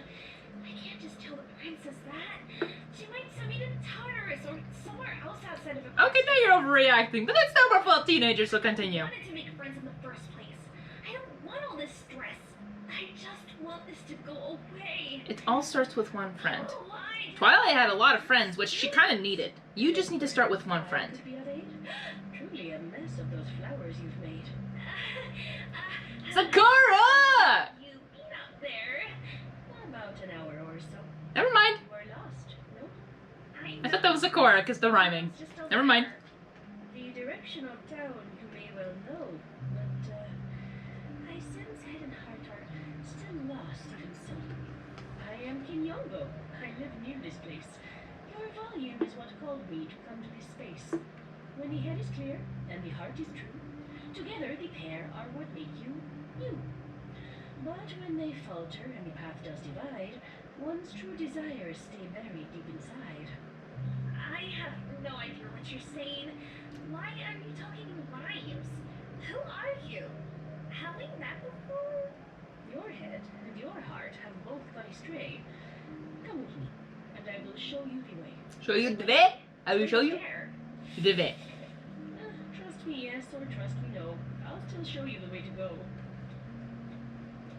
I can't just tell the princess that. She might send me to Tartarus or somewhere else outside of a... Okay, now you're overreacting, but that's normal for a teenager, so continue. I wanted to make friends in the first place. I don't want all this stress. I just want this to go away. It all starts with one friend. Why? Twilight had a lot of friends, which she kind of needed. You just need to start with one friend. To be of age? Truly a mess of those flowers you've made. Sakura! You been up there? About an hour or so. Never mind. You were lost, no? I thought that was Sakura, because the rhyming. Never mind. The direction of town you may well know, but I sense head and heart are still lost even so. I am King Yongo. I live near this place. Your volume is what called me to come to this space. When the head is clear and the heart is true, together the pair are what make you, you. But when they falter and the path does divide, one's true desires stay buried deep inside. I have no idea what you're saying. Why are you talking in rhymes? Who are you? Having that before? Your head and your heart have both gone astray. Come with me, and I will show you the way. Show you the way? I will show you There. the way. Trust me yes or trust me no. I'll still show you the way to go.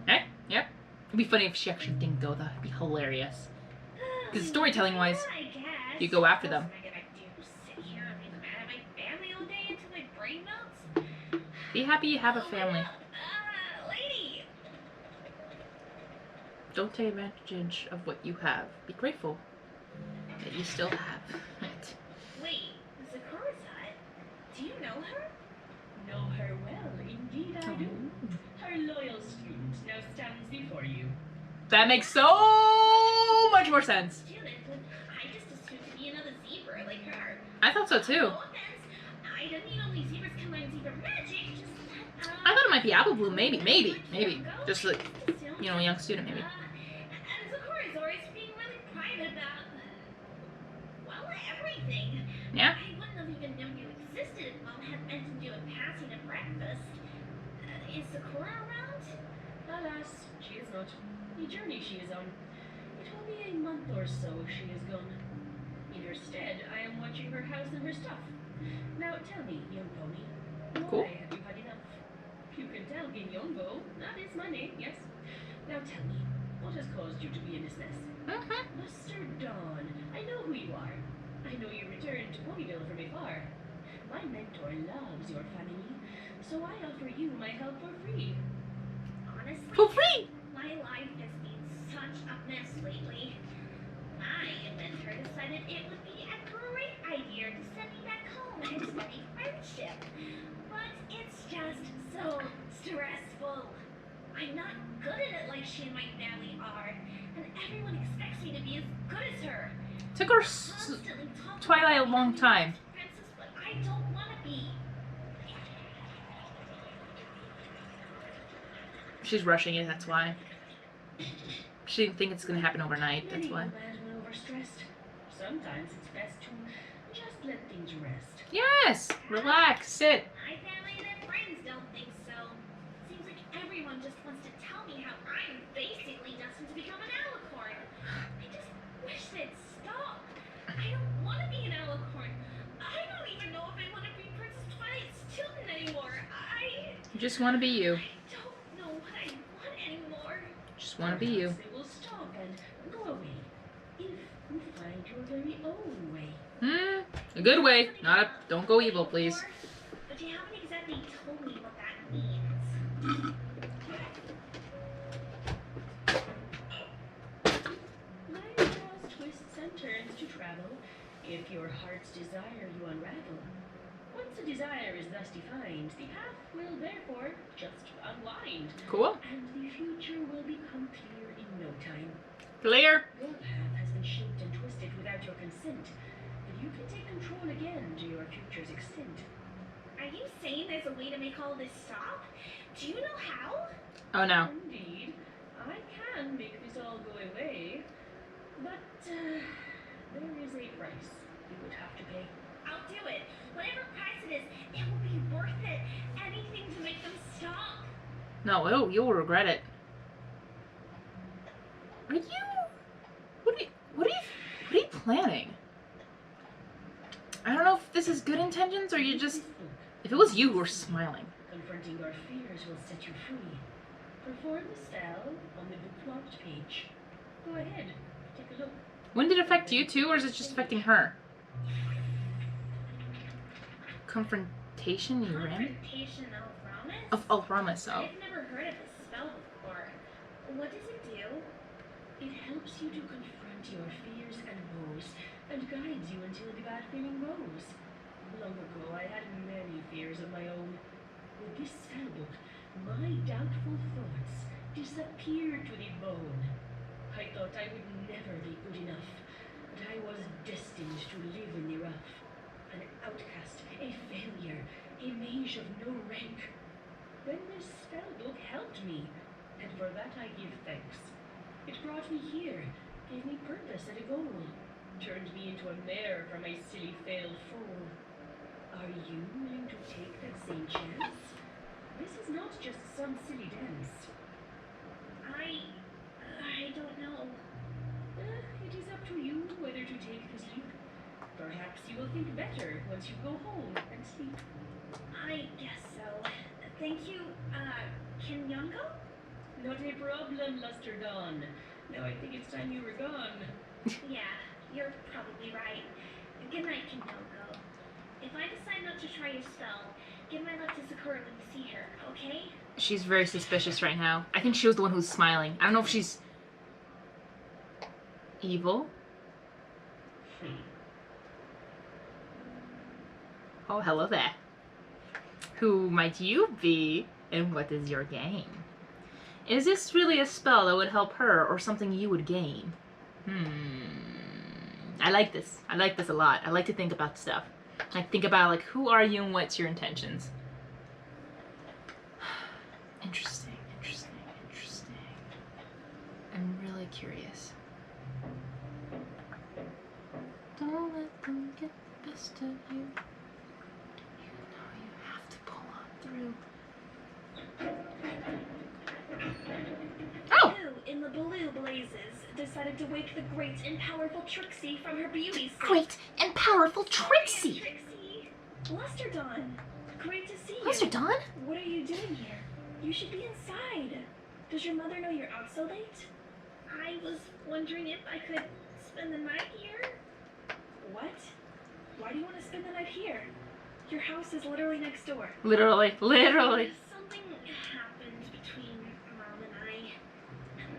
Eh? Yep. It'd be funny if she actually didn't go, though. It'd be hilarious. Because storytelling-wise, I guess. you go after them. What am I gonna do? Sit here and be mad at my family all day until my brain melts? Be happy you have a family. Lady! Don't take advantage of what you have. Be grateful that you still have it. Wait, Sakura-san? Do you know her? Know her well, indeed I do. Her loyal student now stands before you. That makes so much more sense. Student, but I just assumed to be another zebra like her. I thought so too. No offense. I don't mean only zebras can learn zebra magic, just that, I thought it might be Apple Bloom, maybe. Just like, assume. you know, a young student, maybe. And Sakura's always being really private about, well, everything. Yeah? I wouldn't have even known you existed if Mom had mentioned you in passing at breakfast. Is Sakura around? Alas, she is not. The journey she is on. It will be a month or so she is gone. In her stead, I am watching her house and her stuff. Now tell me, young pony, Cool. why have you had enough? You can tell Ginyongo, that is my name, yes. Now tell me, what has caused you to be in this mess? Mr. Dawn, I know who you are. I know you returned to Ponyville from afar. My mentor loves your family, so I offer you my help for free. Honestly, For free! my life has been such a mess lately. My inventor decided it would be a great idea to send me back home and study friendship. But it's just so stressful. I'm not good at it like she and my family are, and everyone expects me to be as good as her. Took her Constantly talking Twilight a about long being time. a princess, but I don't want to be. She's rushing it, that's why. She didn't think it's gonna happen overnight, that's Many why. are mad when overstressed. Sometimes it's best to just let things rest. Yes! Relax, sit. My family and their friends don't think so. Seems like everyone just wants to tell me how I'm basically destined to become an alicorn. I just wish they'd stop. I don't want to be an alicorn. I don't even know if I want to be Princess Twilight's student anymore. You just want to be you. I don't know what I want anymore. Just want to be you. Perhaps they will stop and go away if you find your very own way. A good way. Not a. Don't go evil, please. But you haven't exactly told me what that means. Life has twists and turns to travel. If your heart's desire you unravel. Once a desire is thus defined, the path will therefore just unwind. Cool. And the future will become clear in no time. Clear. Your path has been shaped and twisted without your consent, but you can take control again to your future's extent. Are you saying there's a way to make all this stop? Do you know how? Oh no. Indeed, I can make this all go away, but there is a price you would have to pay. I'll do it. Whatever price it is, it will be worth it. Anything to make them stop. No, you'll regret it. Are you? What are you planning? I don't know if this is good intentions or you just. If it was you who were smiling. Confronting your fears will set you free. Perform the spell on the bookmarked page. Go ahead, take a look. When did it affect you too, or is it just affecting her? Confrontation, you ran? Confrontation Alramis? Of Alramis, oh. I've never heard of this spell before. What does it do? It helps you to confront your fears and woes, and guides you until the bad feeling goes. Long ago, I had many fears of my own. With this spellbook, my doubtful thoughts disappeared to the bone. I thought I would never be good enough, but I was destined to live in the rough. An outcast, a failure, a mage of no rank. Then this spellbook helped me, and for that I give thanks. It brought me here, gave me purpose and a goal, turned me into a mare from a silly failed fool. Are you willing to take that same chance? This is not just some silly dance. I don't know. It is up to you whether to take this leap. Perhaps you will think better once you go home and sleep. I guess so. Thank you. Can Yon go? Not a problem, Luster Dawn. Now I think it's time you were gone. Yeah, you're probably right. Good night, Kim Yonko. If I decide not to try your spell, give my love to Sakura when you see her, okay? She's very suspicious right now. I think she was the one who's smiling. I don't know if she's evil. Oh, hello there. Who might you be, and what is your game? Is this really a spell that would help her, or something you would gain? I like this. I like this a lot. I like to think about stuff. I think about, like, who are you and what's your intentions? Interesting, interesting, interesting. I'm really curious. Don't let them get the best of you. You know you have to pull on through. Oh! Who, in the blue blazes, decided to wake the great and powerful Trixie from her beauty sleep? Great and powerful Trixie! Trixie! Luster Dawn! Great to see you. Luster Dawn? What are you doing here? You should be inside. Does your mother know you're out so late? I was wondering if I could spend the night here. What? Why do you want to spend the night here? Your house is literally next door. Literally. Something happened between Mom and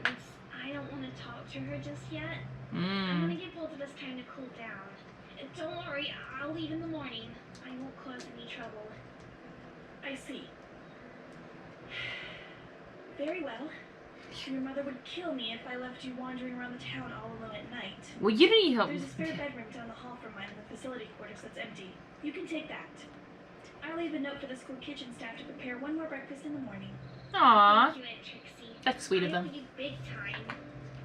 and I don't want to talk to her just yet. I'm gonna give both of us time to cool down. Don't worry, I'll leave in the morning. I won't cause any trouble. I see. Very well. Your mother would kill me if I left you wandering around the town all alone at night. Well, you didn't need help. There's a spare bedroom down the hall from mine in the facility quarters that's empty. You can take that. I'll leave a note for the school kitchen staff to prepare one more breakfast in the morning. Aww. Thank you, Aunt Trixie. That's sweet of them. I owe you big time.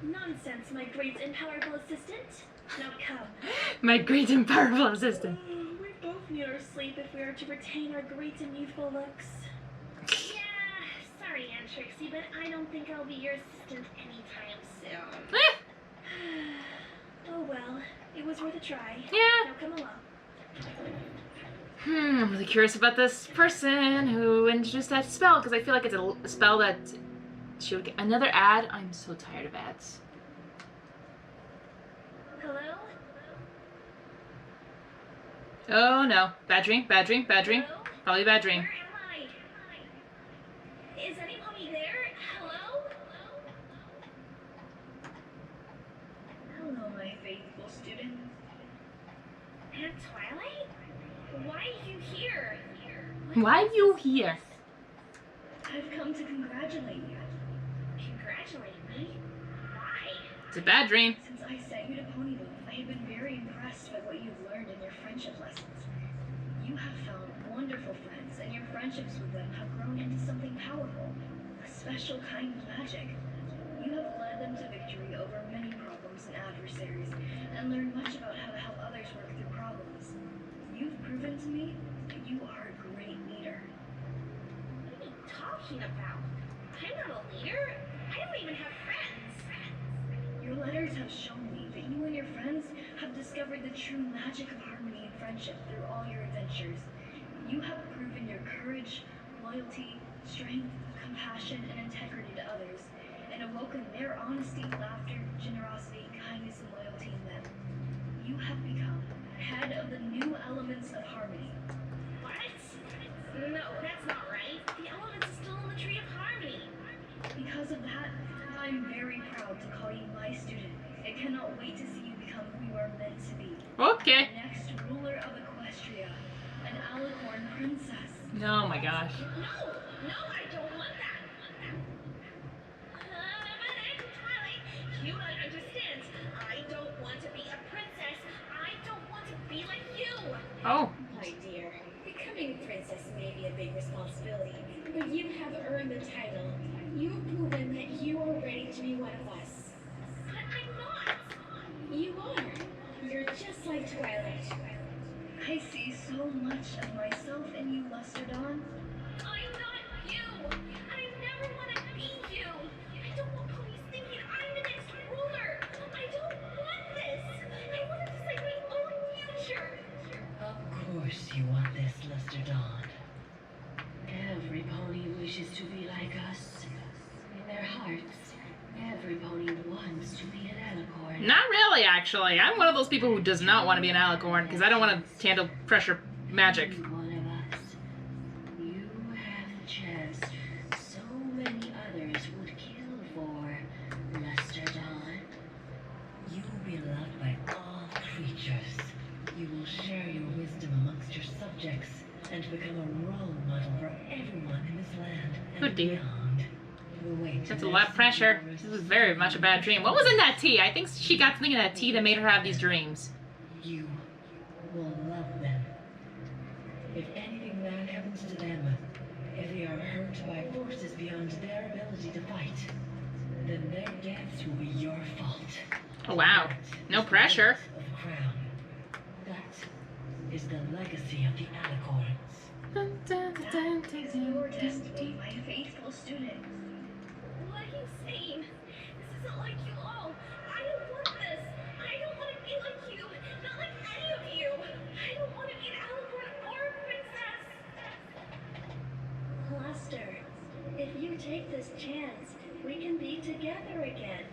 Nonsense, my great and powerful assistant. Now come. My great and powerful assistant. We both need our sleep if we are to retain our great and youthful looks. Yeah, sorry, Aunt Trixie, but I don't think I'll be your assistant anytime soon. Oh well, it was worth a try. Yeah. Now come along. I'm really curious about this person who introduced that spell, because I feel like it's a spell that she would get. Another ad? I'm so tired of ads. Hello? Oh no. Bad dream, bad dream, bad dream. Hello? Probably a bad dream. Where am I? Is anybody there? Hello? Hello, my faithful student. Aunt Twilight? Why are you here? Why are you here? I've come to congratulate you. Congratulate me? Why? It's a bad dream. Since I sent you to Pony Booth, I have been very impressed by what you've learned in your friendship lessons. You have found wonderful friends, and your friendships with them have grown into something powerful, a special kind of magic. You have led them to victory over many problems and adversaries, and learned much about how to help others work through problems. You've proven to me that you are a great leader. What are you talking about? I'm not a leader. I don't even have friends. Your letters have shown me that you and your friends have discovered the true magic of harmony and friendship through all your adventures. You have proven your courage, loyalty, strength, compassion, and integrity to others, and awoken their honesty, laughter, generosity, kindness, and loyalty in them. You have become head of the new elements of harmony. What? No, that's not right. The elements are still in the tree of harmony. Because of that, I'm very proud to call you my student, and cannot wait to see you become who you are meant to be. Okay. The next ruler of Equestria, an alicorn princess. Oh my gosh. No, I don't want that. But Twilight, you don't understand. I don't want to be a princess. I don't want to be like you. Oh. My dear, becoming a princess may be a big responsibility, but you have earned the title. You've proven that you are ready to be one of us. But I'm not. You are. You're just like Twilight. I see so much of myself in you, Luster Dawn. I'm not you. I never want to be you. I don't want police thinking I'm the next ruler. I don't want this. I want to decide my own future. Of course you want this, Luster Dawn. Every pony wishes to be like us. In their hearts, every pony wants to be an alicorn. Not really, actually. I'm one of those people who does not want to be an alicorn because I don't want to handle pressure magic. One of us. You have the chance so many others would kill for, Luster Dawn. You will be loved by all creatures. You will share your wisdom amongst your subjects and become a role model for everyone in this land and Oh dear. beyond. Wait, That's a lot of pressure. This was very much a bad dream. What was in that tea? I think she got something in that tea that made her have these dreams. You will love them. If anything bad happens to them, if they are hurt by forces beyond their ability to fight, then their deaths will be your fault. Oh wow. No pressure. Of the crown. That is the legacy of the alicorns. That is your destiny, my faithful student. What are you saying? This isn't like you all. I don't want this. I don't want to be like you. Not like any of you. I don't want to be an alicorn or a princess. Luster, if you take this chance, we can be together again.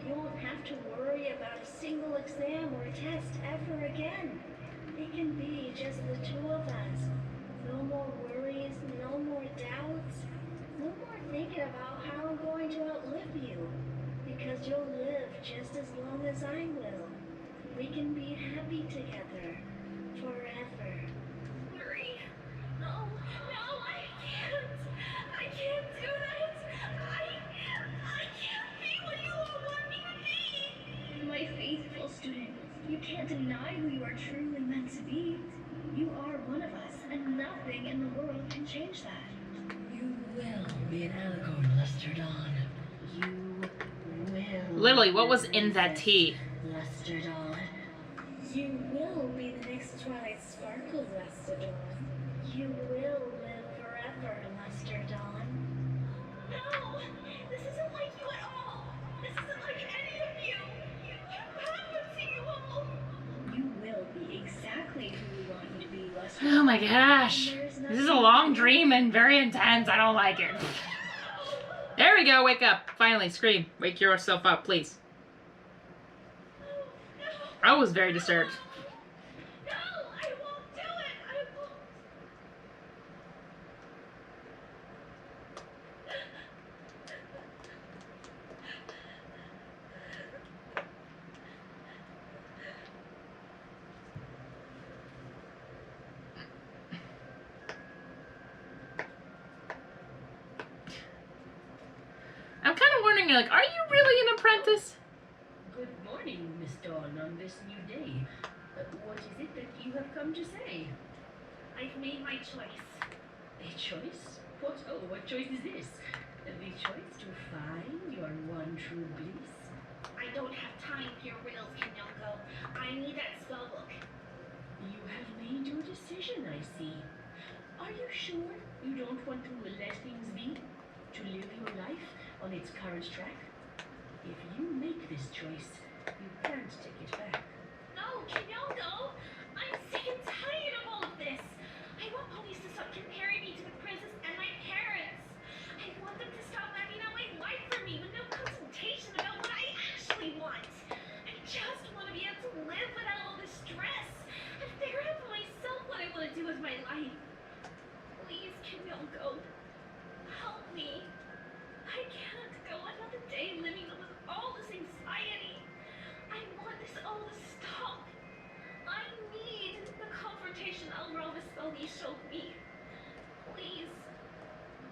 You won't have to worry about a single exam or test ever again. It can be just the two of us. No more worries, no more doubts, no more thinking about how I'm going to outlive you. Because you'll live just as long as I will. We can be happy together, forever. Marie, no, I can't. I can't do that. I can't be what you all want me to be. My faithful student, you can't deny who you are truly meant to be. You are one of us, and nothing in the world can change that. You will be an alicorn, Luster Dawn. You will. Literally, what was in that tea? Luster Dawn. You will be the next Twilight Sparkle, Luster Dawn. You will live forever, Luster Dawn. No, this isn't like you at all. This isn't like any of you. What happened to you all? You will be exactly who we want you to be, Luster. Oh my gosh. This is a long dream and very intense. I don't like it. There we go. Wake up. Finally, scream. Wake yourself up, please. I was very disturbed. No, I won't do it. I won't. I'm kind of wondering, like, are you really an apprentice? you have come to say? I've made my choice. A choice? What choice is this? The choice to find your one true bliss? I don't have time for your riddles, Kinyoko. I need that spell book. You have made your decision, I see. Are you sure you don't want to let things be? To live your life on its current track? If you make this choice, you can't take it back. No, Kinyoko! I'm sick and tired of all of this. I want police to stop comparing me to the princess and my parents. I want them to stop mapping out my life for me with no consultation about what I actually want. I just want to be able to live without all this stress and figure out for myself what I want to do with my life. Please, Kinyoko, help me. I can't go another day living with all this anxiety. I want this all to stop. I need the confrontation Alrava Spelly showed me. Please.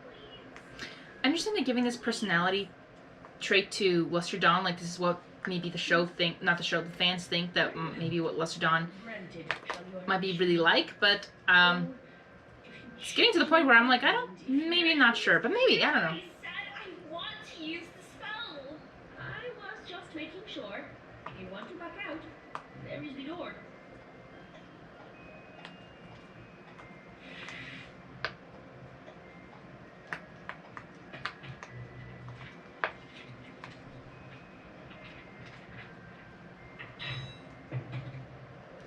Please. I understand they're giving this personality trait to Lester Dawn. Like, this is what maybe the show think, not the show, the fans think that maybe what Lester Dawn Granted, shall your might be wish really like, but it's getting to the point where I'm like, maybe I'm not sure, but maybe, I don't know. I said I want to use the spell. I was just making sure. If you want to back out, there is the door.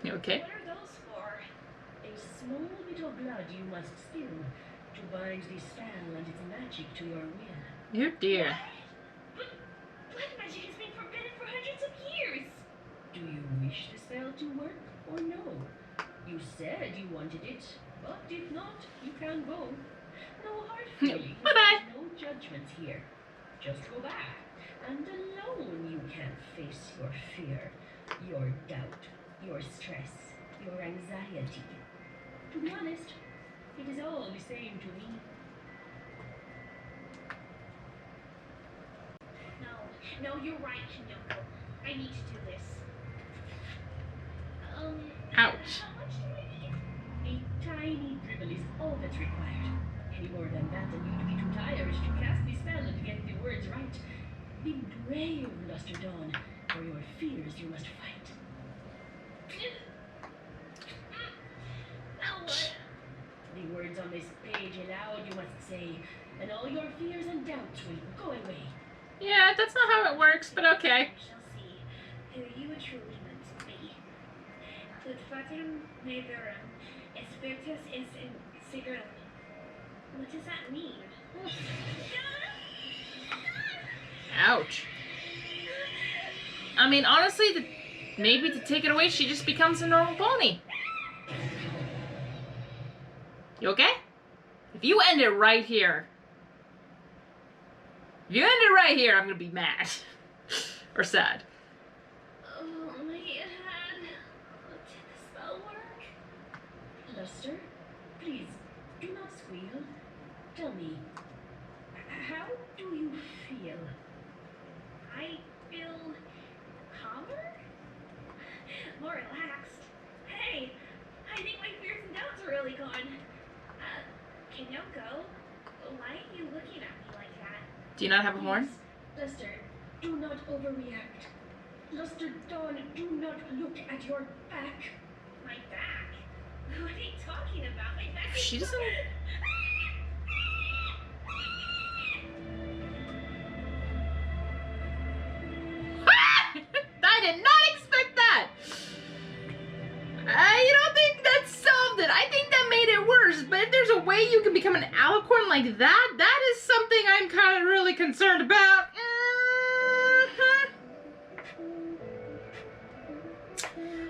You okay? What are those for? A small bit of blood you must spill to bind the spell and its magic to your will. Oh dear. But blood magic has been forbidden for hundreds of years. Do you wish the spell to work or no? You said you wanted it, but if not, you can go. No hard feelings. Bye-bye. No judgments here. Just go back, and alone you can face your fear, your doubt, your stress, your anxiety. To be honest, it is all the same to me. No, you're right, Kinyoko. I need to do this. Ouch. How much do I need? A tiny dribble is all that's required. Any more than that, and you'd be too tired to cast the spell and get the words right. Be brave, Luster Dawn. For your fears you must fight. Now what? The words on this page aloud you must say, and all your fears and doubts will go away. Yeah, that's not how it works, but okay. I shall see who you are truly meant to be. Ut fatem neverum, espiritus is in sigrum. What does that mean? Ouch. I mean, honestly, maybe to take it away, she just becomes a normal pony. You okay? If you end it right here, I'm gonna be mad. Or sad. Oh, my head. Did the spell work? Luster, please, do not squeal. Tell me, how do you feel? I feel calmer? More relaxed. Hey, I think my fears and doubts are really gone. Kinyoko, why are you looking at me like that? Do you not have a horn? Please, Luster, do not overreact. Luster Dawn, do not look at your back. My back? What are you talking about? My back is She doesn't... I did not expect that! You don't think that solved it. I think that made it worse. But if there's a way you can become an alicorn like that, that is something I'm kind of really concerned about.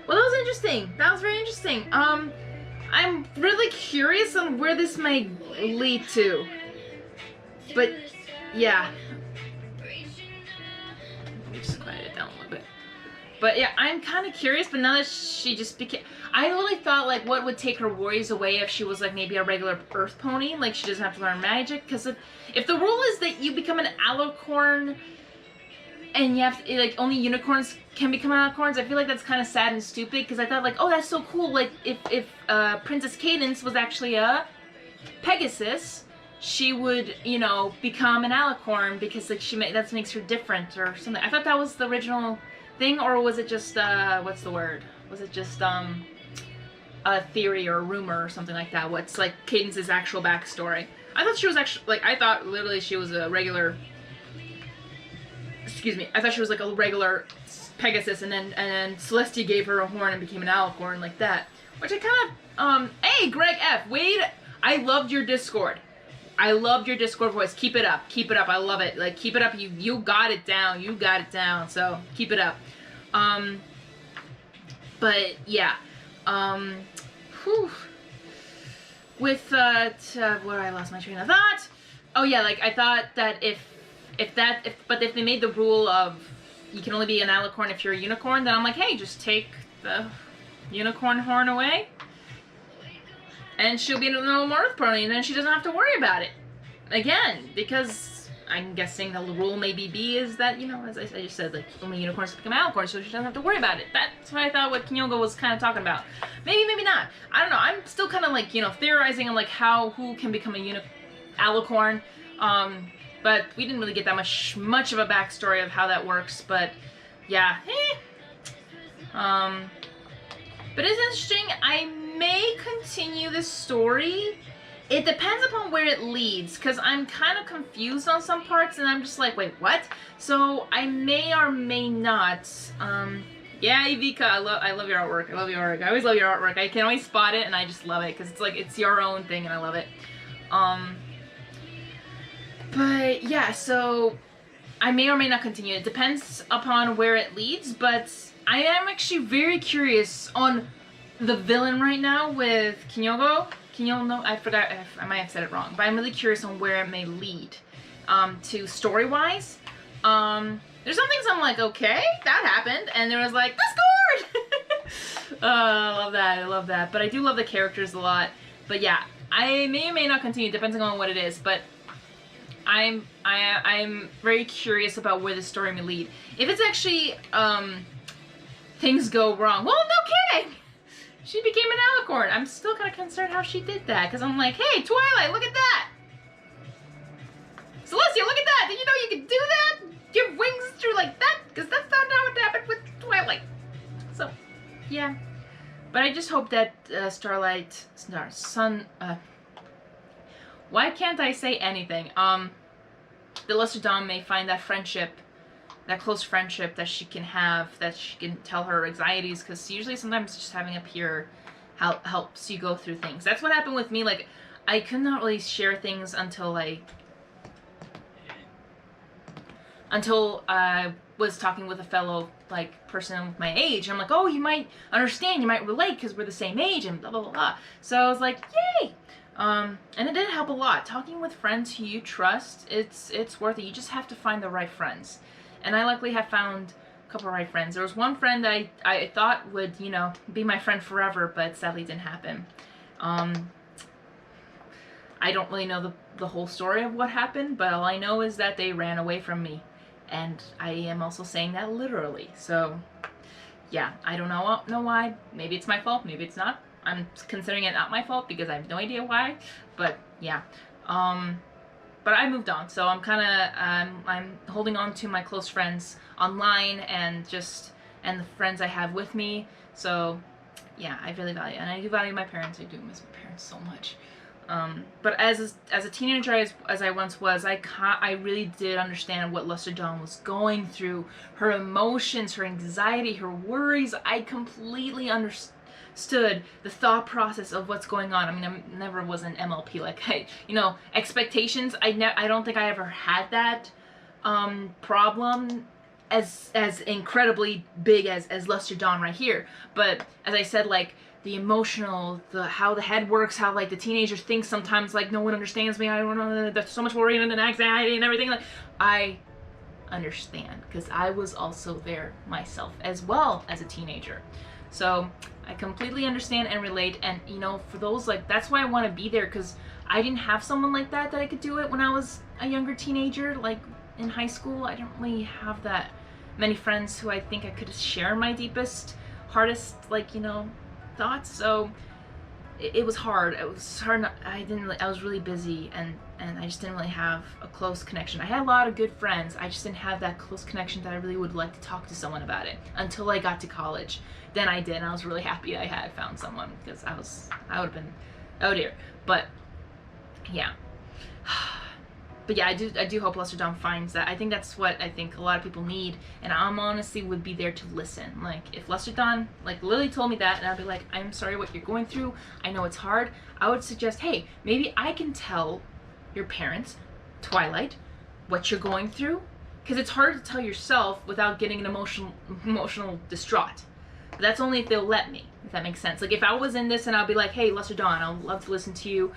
Well, that was interesting. That was very interesting. I'm really curious on where this may lead to. But, yeah. Just quiet it down a little bit. But yeah, I'm kind of curious, but now that she just became... I really thought, like, what would take her worries away if she was, like, maybe a regular earth pony? Like, she doesn't have to learn magic? Because if the rule is that you become an alicorn and you have to, like, only unicorns can become alicorns. I feel like that's kind of sad and stupid, because I thought, like, oh, that's so cool. Like, if Princess Cadence was actually a Pegasus, she would, you know, become an alicorn, because, like, that makes her different or something. I thought that was the original thing, or was it just, what's the word? Was it just, a theory or a rumor or something like that? What's, like, Cadence's actual backstory? I thought she was actually, like, I thought literally she was a regular, excuse me, I thought she was like a regular Pegasus, and then Celestia gave her a horn and became an alicorn like that. Which I kind of, hey, Greg F. Wade, I loved your Discord. I loved your Discord voice. Keep it up. Keep it up. I love it. Like, keep it up. You got it down. You got it down. So, keep it up. But, yeah. Whew. With, where I lost my train of thought. Oh, yeah, like, I thought that but if they made the rule of you can only be an alicorn if you're a unicorn, then I'm like, hey, just take the unicorn horn away, and she'll be no more Earth Pony, and then she doesn't have to worry about it again, because I'm guessing the rule maybe B is that, you know, as I just said, like, only unicorns become alicorns, so she doesn't have to worry about it. That's what I thought what Kyogo was kind of talking about. Maybe, maybe not. I don't know. I'm still kind of, like, you know, theorizing on, like, who can become a alicorn. But we didn't really get that much of a backstory of how that works, but yeah. But it's interesting. I may continue this story. It depends upon where it leads, because I'm kind of confused on some parts, and I'm just like, wait, what? So I may or may not. Yeah, Evika, I love your artwork. I love your artwork. I always love your artwork. I can always spot it, and I just love it, because it's like, it's your own thing, and I love it. But yeah, so I may or may not continue. It depends upon where it leads, but I am actually very curious on the villain right now with Kyogo. I forgot, I might have said it wrong, but I'm really curious on where it may lead to story-wise. There's some things I'm like, okay, that happened, and there was like, Discord! I love that, but I do love the characters a lot. But yeah, I may or may not continue, depending on what it is, but I'm very curious about where the story may lead. If it's actually, things go wrong, well, no kidding! She became an alicorn. I'm still kind of concerned how she did that, because I'm like, hey, Twilight, look at that! Celestia, look at that! Did you know you could do that? Give wings through like that? Because that's not how it happened with Twilight. So, yeah. But I just hope that why can't I say anything? The Lesser Dawn may find that friendship, that close friendship that she can have, that she can tell her anxieties, because usually sometimes just having a peer helps you go through things. That's what happened with me. Like, I could not really share things until I was talking with a fellow, like, person of my age. I'm like, oh, you might understand, you might relate, because we're the same age, and blah, blah, blah, blah. So I was like, yay! And it did help a lot. Talking with friends who you trust, it's worth it. You just have to find the right friends. And I luckily have found a couple of right friends. There was one friend I thought would, you know, be my friend forever, but sadly didn't happen. I don't really know the whole story of what happened, but all I know is that they ran away from me. And I am also saying that literally. So, yeah, I don't know why. Maybe it's my fault, maybe it's not. I'm considering it not my fault because I have no idea why. But, yeah. But I moved on, so I'm kind of, I'm holding on to my close friends online and the friends I have with me. So, yeah, I really value it. And I do value my parents. I do miss my parents so much. But as a teenager, as I once was, I really did understand what Lesser Dawn was going through. Her emotions, her anxiety, her worries. I completely understood the thought process of what's going on. I mean, I never was an MLP. Like, expectations. I don't think I ever had that problem as incredibly big as Lesser Dawn right here. But as I said, like, the emotional, how the head works, how, like, the teenager thinks sometimes, like, no one understands me, I don't know, there's so much worry and anxiety and everything. Like, I understand, because I was also there myself as well as a teenager. So I completely understand and relate, and, you know, for those, like, that's why I want to be there, because I didn't have someone like that I could do it when I was a younger teenager, like, in high school. I didn't really have that many friends who I think I could share my deepest, hardest, like, you know, thoughts. So it was hard. It was hard. I was really busy, and I just didn't really have a close connection. I had a lot of good friends. I just didn't have that close connection that I really would like to talk to someone about it until I got to college. Then I did, and I was really happy I had found someone, because I would have been, oh dear. But yeah. But yeah, I do hope Lester Dawn finds that. I think that's what I think a lot of people need, and I'm honestly would be there to listen. Like, if Lester Dawn, like, Lily told me that, and I'd be like, I'm sorry what you're going through, I know it's hard, I would suggest, hey, maybe I can tell your parents, Twilight, what you're going through, because it's hard to tell yourself without getting an emotional distraught. But that's only if they'll let me, if that makes sense. Like, if I was in this and I'll be like, hey, Lester Dawn, I'd love to listen to you,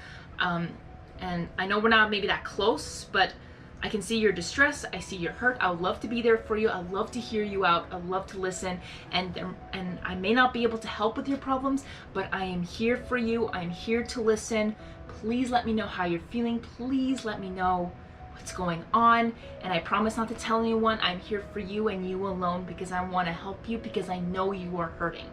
and I know we're not maybe that close, but I can see your distress, I see your hurt, I would love to be there for you, I'd love to hear you out, I'd love to listen, and I may not be able to help with your problems, but I am here for you, I'm here to listen. Please let me know how you're feeling, please let me know what's going on, and I promise not to tell anyone. I'm here for you and you alone, because I want to help you, because I know you are hurting.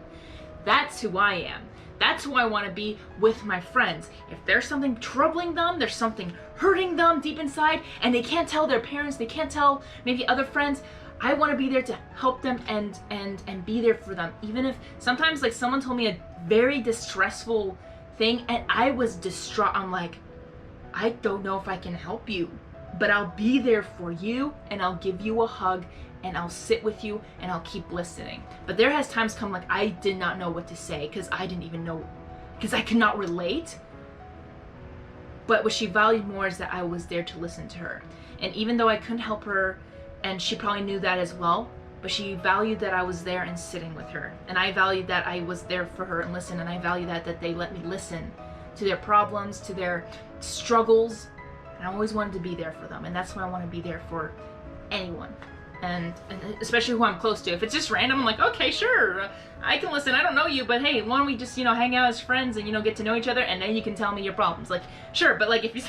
That's who I am. That's who I want to be with my friends. If there's something troubling them, there's something hurting them deep inside, and they can't tell their parents, they can't tell maybe other friends, I want to be there to help them and be there for them. Even if sometimes, like, someone told me a very distressful thing and I was distraught. I'm like, I don't know if I can help you, but I'll be there for you, and I'll give you a hug, and I'll sit with you, and I'll keep listening. But there has times come, like, I did not know what to say, because I didn't even know, because I could not relate. But what she valued more is that I was there to listen to her. And even though I couldn't help her, and she probably knew that as well, but she valued that I was there and sitting with her. And I valued that I was there for her and listen, and I value that they let me listen to their problems, to their struggles. And I always wanted to be there for them, and that's why I want to be there for anyone. And especially who I'm close to. If it's just random, I'm like, okay, sure, I can listen, I don't know you, but hey, why don't we just, you know, hang out as friends and, you know, get to know each other, and then you can tell me your problems. Like, sure, but like, if you,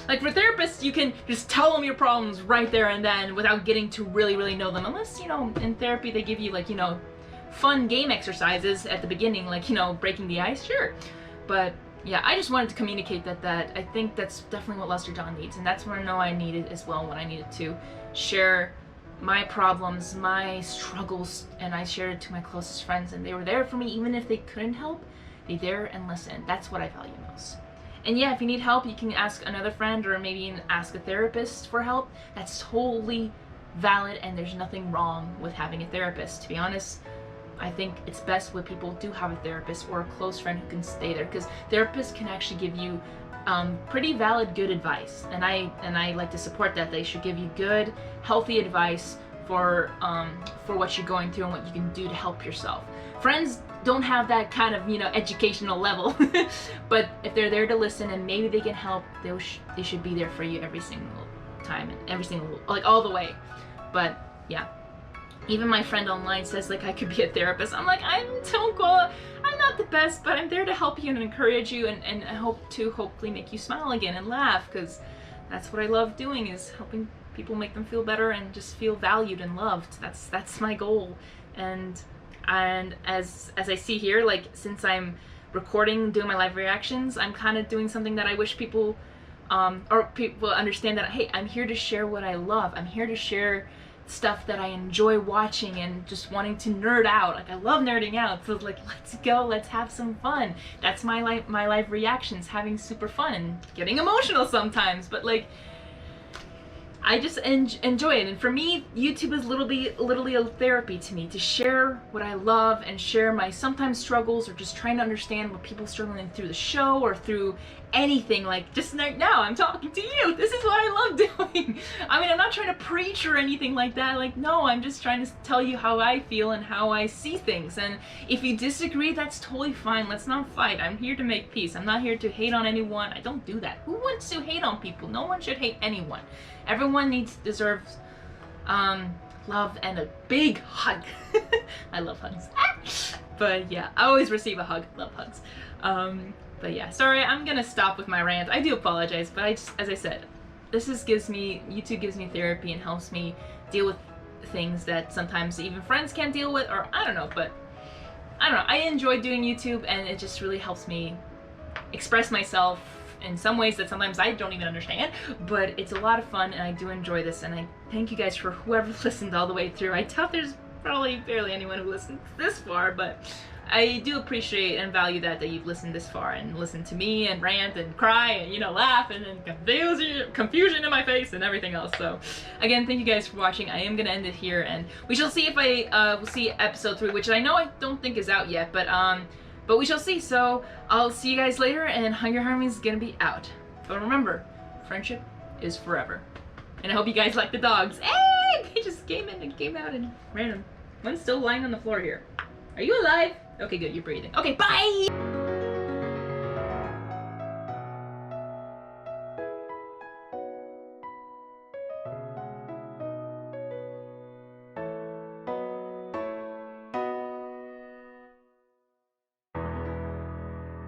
like, for therapists, you can just tell them your problems right there and then without getting to really know them, unless, you know, in therapy they give you, like, you know, fun game exercises at the beginning, like, you know, breaking the ice, sure. But yeah, I just wanted to communicate that I think that's definitely what Lester Dawn needs, and that's what I know I needed as well, when I needed to share my problems, my struggles, and I shared it to my closest friends, and they were there for me. Even if they couldn't help, they there and listen. That's what I value most. And yeah, if you need help, you can ask another friend, or maybe even ask a therapist for help. That's totally valid, and there's nothing wrong with having a therapist. To be honest, I think it's best when people do have a therapist or a close friend who can stay there, because therapists can actually give you pretty valid, good advice, and I like to support that. They should give you good, healthy advice for what you're going through and what you can do to help yourself. Friends don't have that kind of, you know, educational level, but if they're there to listen and maybe they can help, they should be there for you every single time, and every single, like, all the way. But yeah. Even my friend online says, like, I could be a therapist. I'm like, I'm not the best, but I'm there to help you and encourage you, and I hope to hopefully make you smile again and laugh, because that's what I love doing, is helping people, make them feel better and just feel valued and loved. That's my goal. And as I see here, like, since I'm recording, doing my live reactions, I'm kind of doing something that I wish people understand, that, hey, I'm here to share what I love. I'm here to share stuff that I enjoy watching and just wanting to nerd out. Like, I love nerding out, so like, let's go, let's have some fun. That's my live reactions, having super fun and getting emotional sometimes, but like, I just enjoy it. And for me, YouTube is literally a therapy to me, to share what I love and share my sometimes struggles, or just trying to understand what people are struggling through the show or through anything. Like, just right now, I'm talking to you. This is what I love doing. I mean, I'm not trying to preach or anything like that. Like, no, I'm just trying to tell you how I feel and how I see things. And if you disagree, that's totally fine. Let's not fight. I'm here to make peace. I'm not here to hate on anyone. I don't do that. Who wants to hate on people? No one should hate anyone. Everyone deserves love and a big hug. I love hugs. But yeah, I always receive a hug. Love hugs. But yeah, sorry, I'm gonna stop with my rant. I do apologize, but as I said, YouTube gives me therapy and helps me deal with things that sometimes even friends can't deal with, or I don't know, but I don't know. I enjoy doing YouTube, and it just really helps me express myself in some ways that sometimes I don't even understand, but it's a lot of fun, and I do enjoy this, and I thank you guys for whoever listened all the way through. I doubt there's probably barely anyone who listened this far, but I do appreciate and value that you've listened this far and listened to me and rant and cry and, you know, laugh and then confusion in my face and everything else. So again, thank you guys for watching. I am gonna end it here, and we shall see if I will see episode 3, which I know I don't think is out yet, but we shall see. So I'll see you guys later, and Hungry Harmony is gonna be out. But remember, friendship is forever. And I hope you guys like the dogs. Hey, they just came in and came out and random. One's still lying on the floor here. Are you alive? Okay, good, you're breathing. Okay, bye!